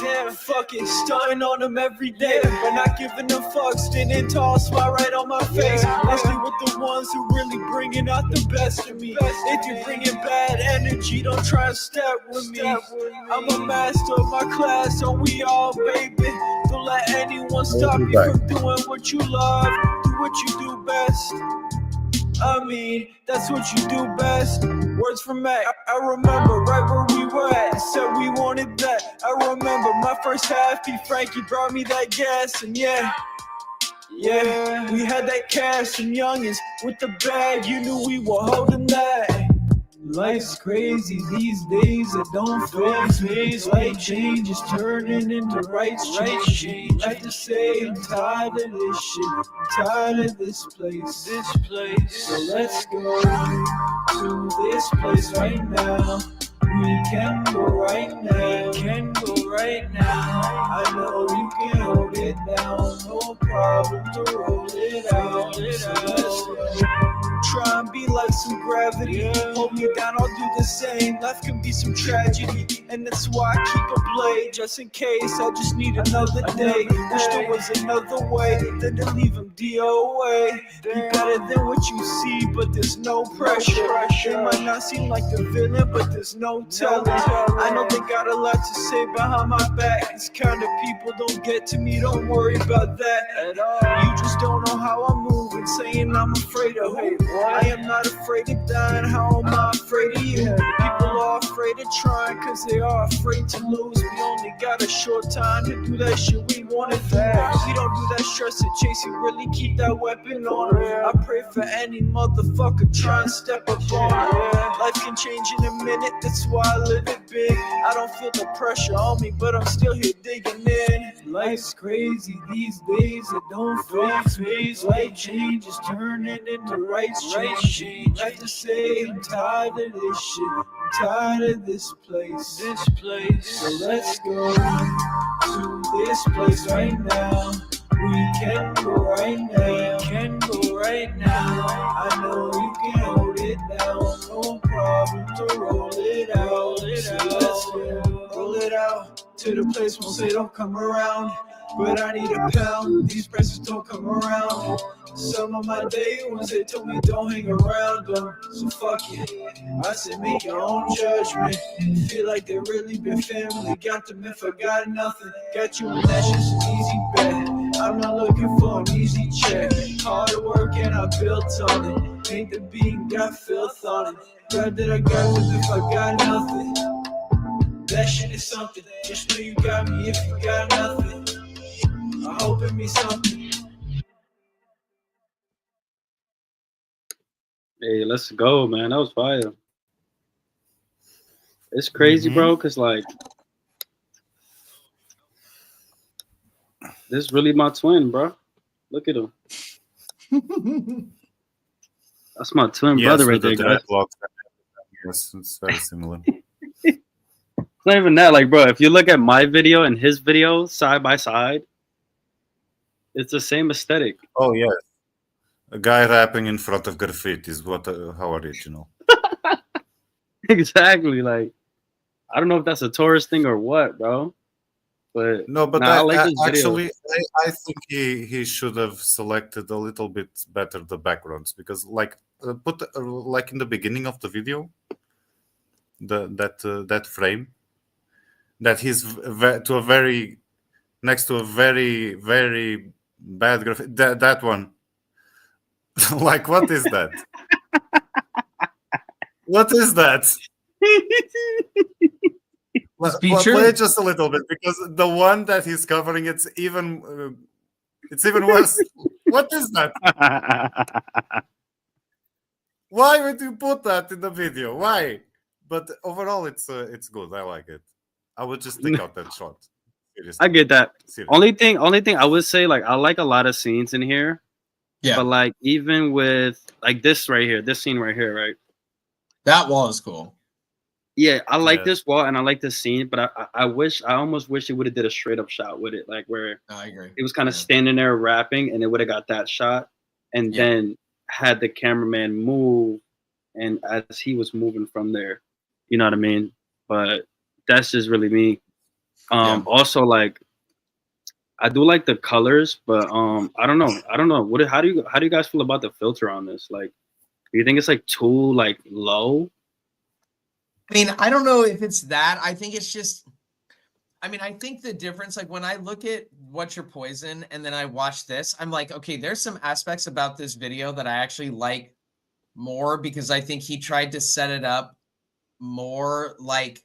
Yeah, fuck it, stunting on them every day. But not giving a fuck, standing tall, smile right on my face. Let's stay with the ones who really bringing out the best of me. If you're bringing bad energy, don't try and step with me. I'm a master of my class, and we all, baby. Don't let anyone stop you from doing what you love. Do what you do best. I mean, that's what you do best. Words from Mac, I remember right where we were at. Said we wanted that. I remember my first half, P. Frankie brought me that gas, and yeah, we had that cash and youngins with the bag. You knew we were holding that. Life's crazy these days, it don't faze me. Life change is turning into right change. I have to say I'm tired of this shit, I'm tired of this place. So let's go to this place right now. We can go right now, I know you can hold it down, no problem to roll it out. So let's go. Try and be like some gravity. Hold me down, I'll do the same. Life can be some tragedy, and that's why I keep a blade. Just in case, I just need another day. Wish there was another way than to leave him DOA. Be better than what you see, but there's no pressure. They might not seem like the villain, but there's no telling. I know they got a lot to say behind my back. These kind of people don't get to me, don't worry about that at all. You just don't know how I'm moving, saying I'm afraid of who. I am not afraid of dying, how am I afraid of you? People are afraid of trying cause they are afraid to lose. We only got a short time to do that shit we wanna do. We don't do that stress and chasing, really keep that weapon on. I pray for any motherfucker try and step up on. Life can change in a minute, that's why I live it big. I don't feel the pressure on me, but I'm still here digging in. Life's crazy these days, it don't faze me. Life change is turning into right change. I have to say I'm tired of this shit, I'm tired of this place. So let's go to this place right now. We can go right now, I know you can hold it down, no problem to roll it out. So let's go, roll it out to the place won't say don't come around. But I need a pound, these prices don't come around. Some of my day ones, they told me don't hang around them. So fuck it, I said make your own judgment. Feel like they really been family, got them if I got nothing. Got you and that's just an easy bet. I'm not looking for an easy check. Hard work and I built on it. Ain't the bean, got filth on it. Glad that I got them if I got nothing. That shit is something, just know you got me if you got nothing. I hope it means something. Hey, let's go, man. That was fire. It's crazy, bro, because, like, this is really my twin, bro. Look at him. That's my twin brother right there, guys. Yes, it's very similar. It's not even that. Like, bro, if you look at my video and his video side by side, it's the same aesthetic. Oh, yes. A guy rapping in front of graffiti is how original. Exactly. Like, I don't know if that's a tourist thing or what, bro. But No, but I like this video. actually, I think he should have selected a little bit better the backgrounds, because like put like in the beginning of the video, that frame that he's to a very next to a very bad graphic, that one. Like, what is that? What is that? Play it just a little bit, because the one that he's covering, it's even worse. What is that? Why would you put that in the video? Why? But overall, it's good. I like it. I would just take out that shot. Seriously. I get that. Seriously. Only thing I would say, like, I like a lot of scenes in here. Yeah. But like, even with like this right here, this scene right here, right? That wall is cool. Yeah, I like this wall and I like this scene, but I almost wish he would have did a straight up shot with it, like where I agree. He was kind of standing there rapping, and it would have got that shot, and then had the cameraman move, and as he was moving from there, you know what I mean? But that's just really me. Also, like, I do like the colors, but I don't know. How do you guys feel about the filter on this? Like, do you think it's like too like low? I mean, I don't know if it's that. I think it's just, I mean, I think the difference, like when I look at What's Your Poison and then I watch this, I'm like, okay, there's some aspects about this video that I actually like more, because I think he tried to set it up more, like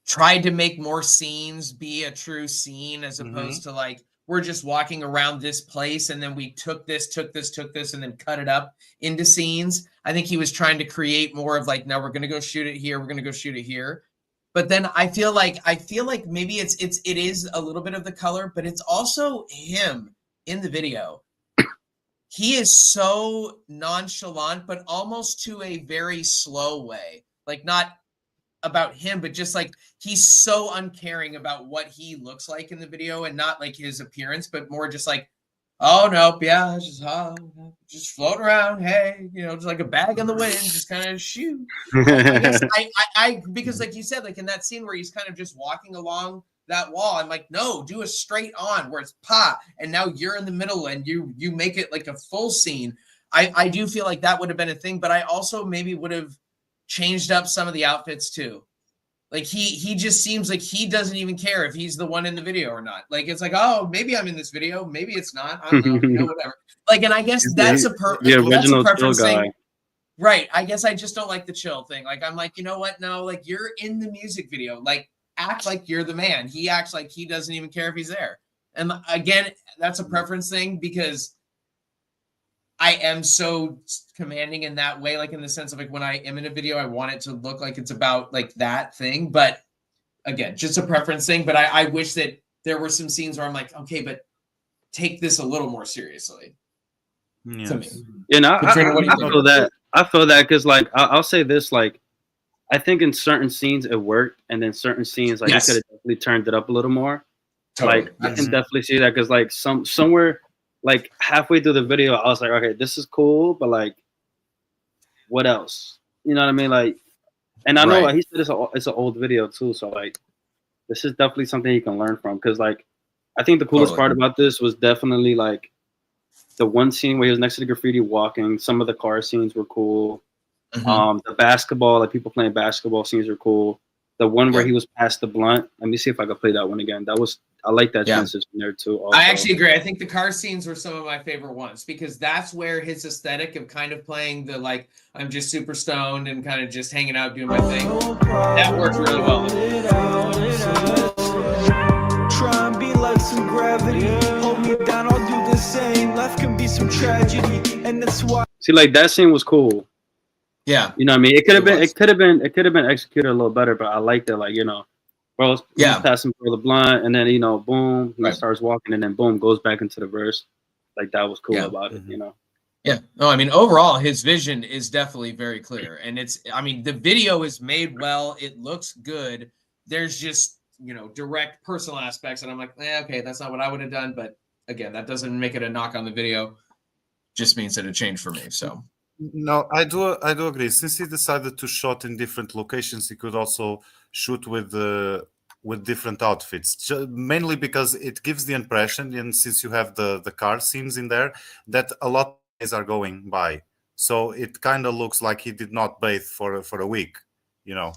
tried to make more scenes be a true scene, as opposed to like, we're just walking around this place and then we took this and then cut it up into scenes. I think he was trying to create more of like, now we're going to go shoot it here. We're going to go shoot it here. But then I feel like maybe it is a little bit of the color, but it's also him in the video. He is so nonchalant, but almost to a very slow way. Like, not about him, but just like he's so uncaring about what he looks like in the video, and not like his appearance, but more just like, oh nope, yeah, just float around, hey, you know, just like a bag in the wind, just kind of shoot. I guess I because like you said, like in that scene where he's kind of just walking along that wall, I'm like, no, do a straight on where it's pa, and now you're in the middle and you make it like a full scene. I do feel like that would have been a thing, but I also maybe would have changed up some of the outfits too. Like he just seems like he doesn't even care if he's the one in the video or not. Like, it's like, oh, maybe I'm in this video, maybe it's not. I don't know, you know, whatever. Like, and I guess that's a preference thing. Right. I guess I just don't like the chill thing. Like, I'm like, you know what? No, like, you're in the music video. Like, act like you're the man. He acts like he doesn't even care if he's there. And again, that's a preference thing, because I am so commanding in that way, like in the sense of like when I am in a video, I want it to look like it's about like that thing. But again, just a preference thing. But I wish that there were some scenes where I'm like, okay, but take this a little more seriously. Yes. To me. You know, I feel that. I feel that because, like, I'll say this, like, I think in certain scenes it worked, and then certain scenes, like, you could have definitely turned it up a little more. Totally. Like, I can definitely see that, because, like, somewhere, like, halfway through the video, I was like, okay, this is cool, but, like, what else? You know what I mean? Like, and I know, like, he said it's an old video too, so, like, this is definitely something you can learn from, because, like, I think the coolest part about this was definitely, like, the one scene where he was next to the graffiti walking. Some of the car scenes were cool. The basketball, like, people playing basketball scenes are cool. The one where he was past the blunt. Let me see if I can play that one again. I like that transition there too. Also. I actually agree. I think the car scenes were some of my favorite ones, because that's where his aesthetic of kind of playing the, like, I'm just super stoned and kind of just hanging out doing my thing, that worked really well. Try and be like some gravity. Hold me down, I'll do the same. Life can be some tragedy, and that's why. See, like, that scene was cool. Yeah, you know what I mean. It could have been executed a little better, but I liked it. Like, you know, bro, passing for the blunt, and then, you know, boom, he starts walking, and then boom, goes back into the verse. Like, that was cool about it, you know. Yeah, no, I mean, overall, his vision is definitely very clear, and I mean, the video is made well. It looks good. There's just, you know, direct personal aspects, and I'm like, okay, that's not what I would have done. But again, that doesn't make it a knock on the video. Just means that it changed for me. So. No, I do agree. Since he decided to shoot in different locations, he could also shoot with with different outfits, mainly because it gives the impression, and since you have the car scenes in there, that a lot of days are going by. So it kind of looks like he did not bathe for a week, you know.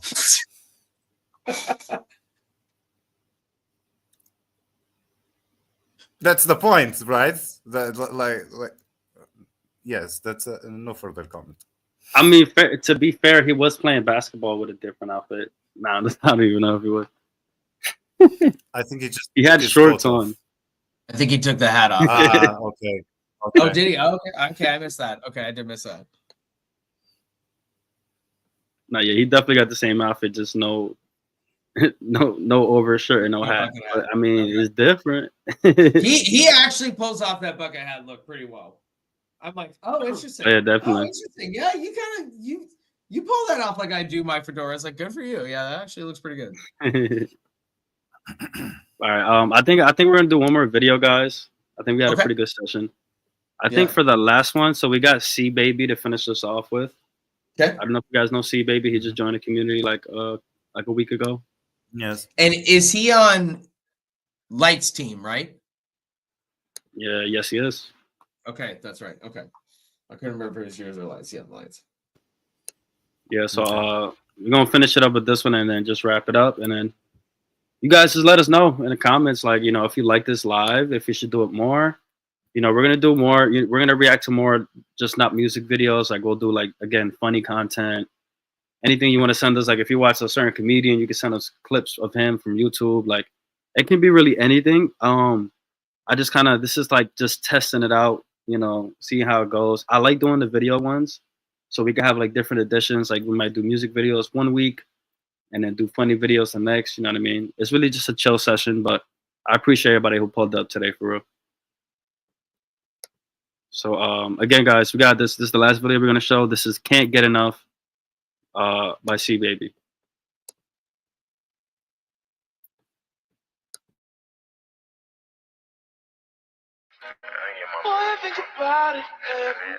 That's the point, right? That like yes, that's no further comment. I mean, to be fair, he was playing basketball with a different outfit. Nah, I don't even know if he was. I think he just He had his shorts coat on. off. I think he took the hat off. Ah, okay. Oh, Okay. did he? Oh, okay, I missed that. Okay, I did miss that. No, yeah, he definitely got the same outfit, just no overshirt and no No hat. bucket But hat. I mean, Okay. it's different. He actually pulls off that bucket hat look pretty well. I'm like, oh, interesting. Yeah, Oh, definitely. interesting. Yeah, you kind of you pull that off like I do my fedora. It's like good for you. Yeah, that actually looks pretty good. All right. I think we're gonna do one more video, guys. I think we had a Okay. pretty good session. I think Yeah. for the last one, so we got C Baby to finish us off with. Okay. I don't know if you guys know C Baby. He just joined the community like a week ago. Yes. And is he on Light's team, right? Yeah. Yes, he is. Okay, that's right. Okay. I couldn't remember his yours or Lights. Yeah, Lights. Yeah. So Okay. we're gonna finish it up with this one and then just wrap it up, and then you guys just let us know in the comments, like, you know, if you like this live, if you should do it more. You know, we're gonna do more. We're gonna react to more, just not music videos. Like we'll do like, again, funny content. Anything you want to send us. Like if you watch a certain comedian, you can send us clips of him from YouTube. Like it can be really anything. I just kind of, this is like just testing it out. You know, seeing how it goes. I like doing the video ones, so we can have like different editions. Like we might do music videos one week, and then do funny videos the next. You know what I mean? It's really just a chill session, but I appreciate everybody who pulled up today for real. So again, guys, we got this. This is the last video we're gonna show. This is "Can't Get Enough" by C Baby. Boy, I think about it every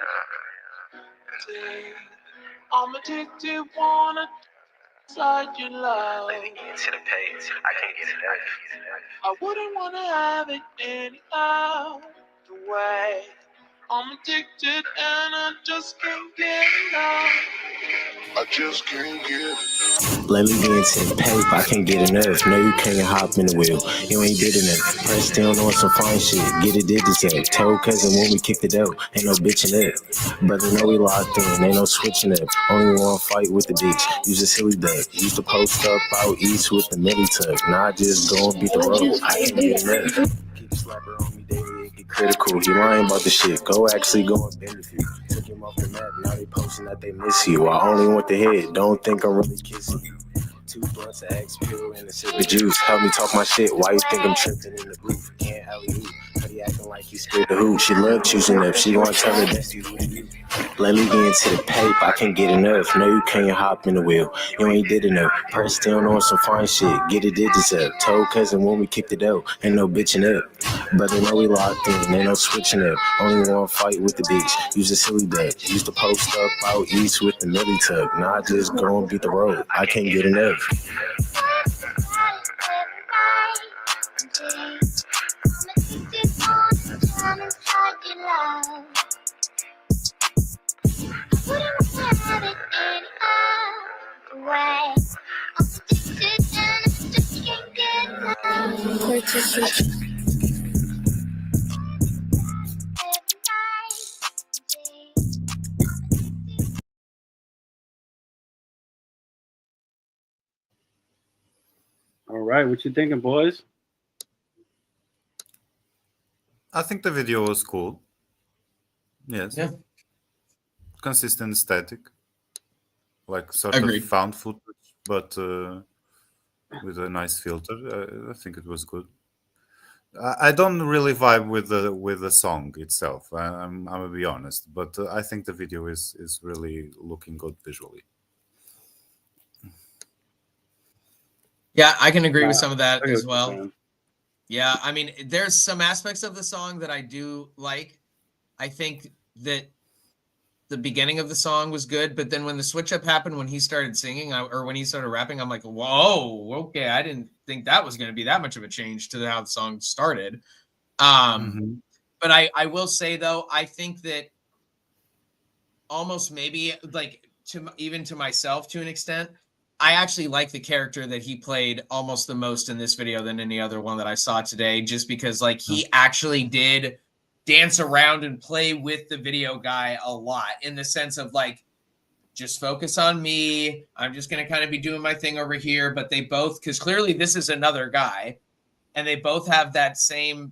day. I'm addicted, wanna slide your love. Let me get into the page. I can't get enough. I wouldn't wanna have it any other way. I'm addicted and I just can't get enough. I just can't get enough. Let me get into the paper, I can't get enough. No, you can't hop in the wheel. You ain't did enough. Press down on some fine shit. Get it digits up. Told cousin when we kick the dough. Ain't no bitching up. Brother, know we locked in. Ain't no switching up. Only one fight with the bitch. Use a silly duck. Used to post up out east with the milli tuck. Now I just go and beat the road. I can't get enough. Keep a slapper on me daily, it get critical. He lying about the shit. Go actually go and benefit. Took him off the map. Now they posting that they miss you. I only want the head. Don't think I'm really kissing you. 2 blunts of X pill and a sip of juice. Help me talk my shit. Why you think I'm tripping in the booth? Can't alley hoop. But he acting like he's scared to hoop. She love choosing up. She gonna tell her that's you. Let me get into the paper. I can't get enough. No, you can't hop in the wheel. You ain't did enough. Press down on some fine shit. Get the digits up. Told cousin when we kick the dough. Ain't no bitching up. Brother, know we locked in. Ain't no switching up. Only one fight with the bitch. Use a silly duck. Used to post up out east with the milli tuck. Now I just go and beat the road. I can't get enough. All right, what you thinking, boys? I think the video was cool. Yes. Yeah. Consistent aesthetic. Like sort Agreed. of found footage, but with a nice filter. I think it was good. I don't really vibe with the song itself. I'm gonna be honest, but I think the video is really looking good visually. Yeah, I can agree with some of that as well. Saying. Yeah, I mean, there's some aspects of the song that I do like. I think that the beginning of the song was good, but then when the switch up happened, when he started singing or when he started rapping, I'm like, whoa, okay, I didn't think that was going to be that much of a change to how the song started. But I will say though, I think that almost maybe like even to myself to an extent, I actually like the character that he played almost the most in this video than any other one that I saw today, just because like he actually did dance around and play with the video guy a lot, in the sense of like, just focus on me. I'm just going to kind of be doing my thing over here. But they both, because clearly this is another guy, and they both have that same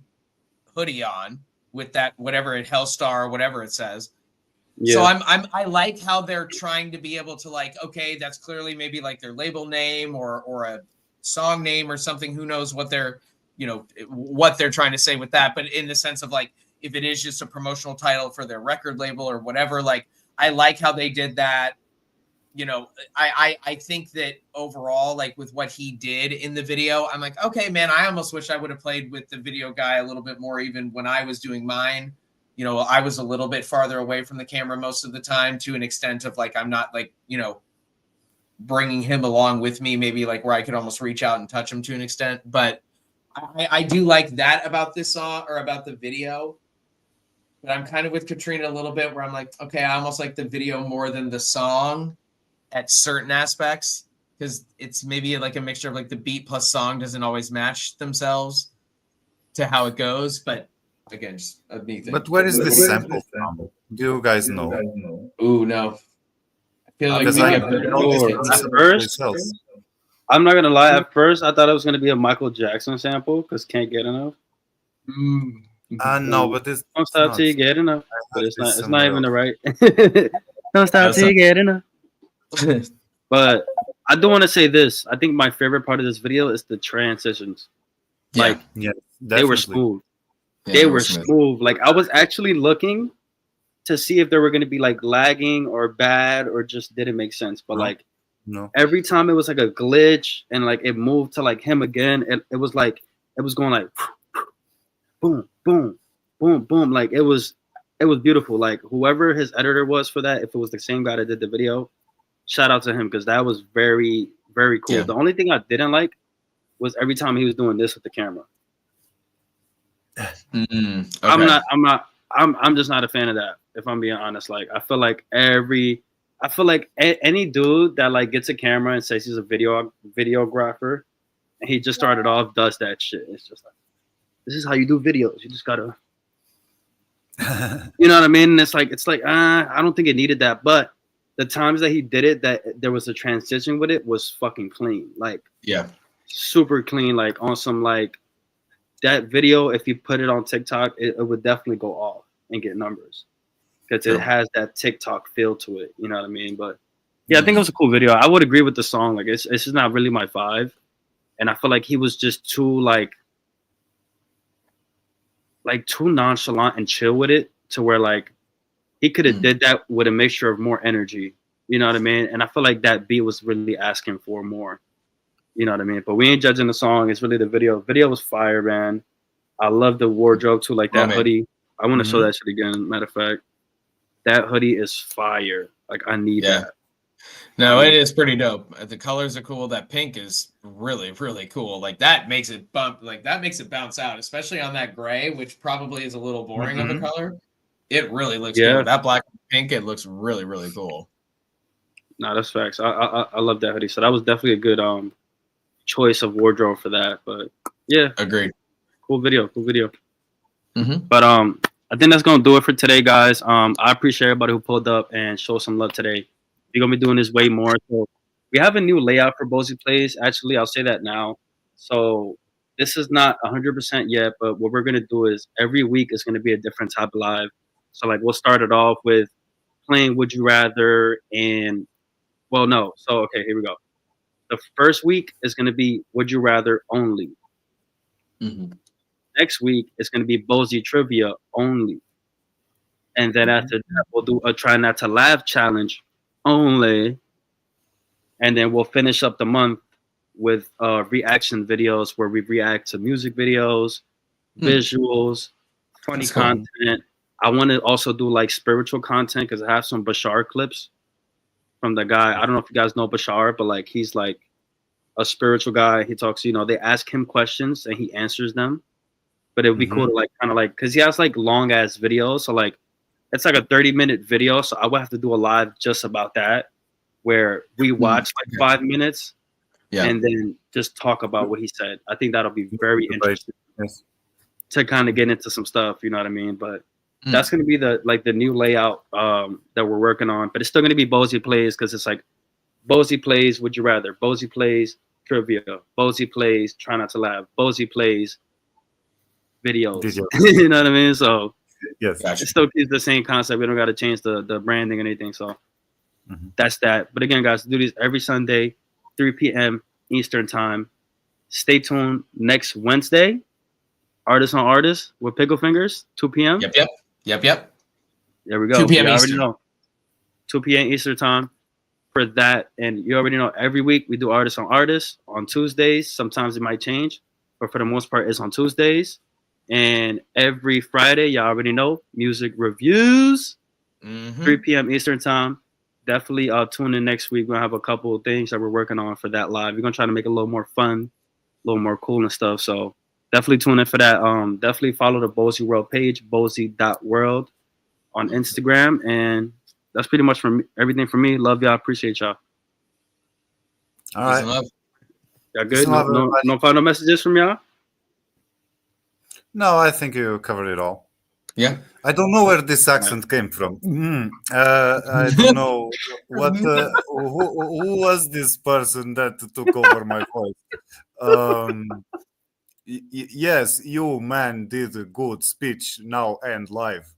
hoodie on with that whatever Hellstar or whatever it says. Yeah. So I like how they're trying to be able to like, okay, that's clearly maybe like their label name or a song name or something. Who knows what they're, you know, what they're trying to say with that. But in the sense of like, if it is just a promotional title for their record label or whatever, like I like how they did that. You know, I think that overall, like with what he did in the video, I'm like, okay, man, I almost wish I would have played with the video guy a little bit more, even when I was doing mine. You know, I was a little bit farther away from the camera most of the time, to an extent of like, I'm not like, you know, bringing him along with me, maybe like where I could almost reach out and touch him to an extent. But I do like that about this song or about the video. But I'm kind of with Katrina a little bit where I'm like, okay, I almost like the video more than the song at certain aspects, because it's maybe like a mixture of like the beat plus song doesn't always match themselves to how it goes. But again, just a me thing. But where is this sample from? Do you guys know? Ooh, no. I feel like I'm not gonna lie. At first, I thought it was gonna be a Michael Jackson sample because Can't Get Enough. No, but it's Don't Stop Till You Get Enough. But it's not. It's not even the right. Don't Stop Till You Get Enough. But I do want to say this. I think my favorite part of this video is the transitions. Like, they were smooth. They were smooth. Like, I was actually looking to see if they were going to be like lagging or bad or just didn't make sense. But like, every time it was like a glitch and like it moved to like him again, it was like it was going like boom, boom, boom, boom. Like it was beautiful. Like whoever his editor was for that, if it was the same guy that did the video, shout out to him, because that was very, very cool. The only thing I didn't like was every time he was doing this with the camera. Okay. I'm just not a fan of that, if I'm being honest. Like I feel like any dude that like gets a camera and says he's a videographer and he just started off does that shit. It's just like, this is how you do videos. You just gotta you know what I mean? And it's like I don't think it needed that, but the times that he did it, that there was a transition with it, was fucking clean. Like, super clean. Like on some like that video, if you put it on TikTok, it would definitely go off and get numbers, because it has that TikTok feel to it. You know what I mean? But yeah, I think it was a cool video. I would agree with the song. Like it's just not really my vibe, and I feel like he was just too like too nonchalant and chill with it, to where like he could have did that with a mixture of more energy. You know what I mean? And I feel like that beat was really asking for more. You know what I mean? But we ain't judging the song. It's really the video. Video was fire, man. I love the wardrobe too. Like that hoodie. I want to show that shit again. Matter of fact, that hoodie is fire. Like I need that. No, it is pretty dope. The colors are cool. That pink is really, really cool. Like that makes it bump. Like that makes it bounce out, especially on that gray, which probably is a little boring of a color. It really looks cool. That black and pink, it looks really, really cool. No, that's facts. I love that hoodie. So that was definitely a good choice of wardrobe for that. But yeah, agreed. Cool video. But I think that's gonna do it for today, guys. I appreciate everybody who pulled up and showed some love today. We're gonna be doing this way more. So we have a new layout for Bozy Plays. Actually, I'll say that now. So this is not 100% yet, but what we're gonna do is every week is gonna be a different type of live. So like we'll start it off with playing Would You Rather, and well, no. So okay, here we go. The first week is going to be Would You Rather only. Next week is going to be Bozy Trivia only. And then after that, we'll do a Try Not to Laugh challenge only. And then we'll finish up the month with reaction videos where we react to music videos, visuals, funny content. I want to also do like spiritual content because I have some Bashar clips from the guy. I don't know if you guys know Bashar, but like he's like a spiritual guy. He talks, you know, they ask him questions and he answers them. But it would be cool to like kind of like because he has like long ass videos. So like it's like a 30-minute video. So I would have to do a live just about that where we watch like 5 minutes and then just talk about what he said. I think that'll be very interesting to kind of get into some stuff, you know what I mean? But that's gonna be the new layout that we're working on. But it's still gonna be Bozy Plays because it's like Bozy Plays Would You Rather, Bozy Plays Trivia, Bozy Plays Try Not to Laugh, Bozy Plays videos. You know what I mean? So yes, it still keeps the same concept. We don't got to change the branding or anything. So that's that. But again, guys, do these every Sunday, 3 p.m. Eastern time. Stay tuned next Wednesday. Artist on Artist with Pickle Fingers, 2 p.m. Yep. There we go. 2 p.m. You already Eastern. know. 2 p.m. Eastern time for that. And you already know every week we do Artist on Artist on Tuesdays. Sometimes it might change, but for the most part, it's on Tuesdays. And every Friday, y'all already know, music reviews, 3 p.m. Eastern time. Definitely tune in next week. We're going to have a couple of things that we're working on for that live. We're going to try to make it a little more fun, a little more cool and stuff. So definitely tune in for that. Definitely follow the Bozy Wrld page, bozy.world on Instagram. And that's pretty much everything from me. Love y'all. Appreciate y'all. All right. Y'all good? No final messages from y'all? No, I think you covered it all. Yeah. I don't know where this accent came from. I don't know what. Who was this person that took over my voice? Yes, you man did a good speech. Now end live.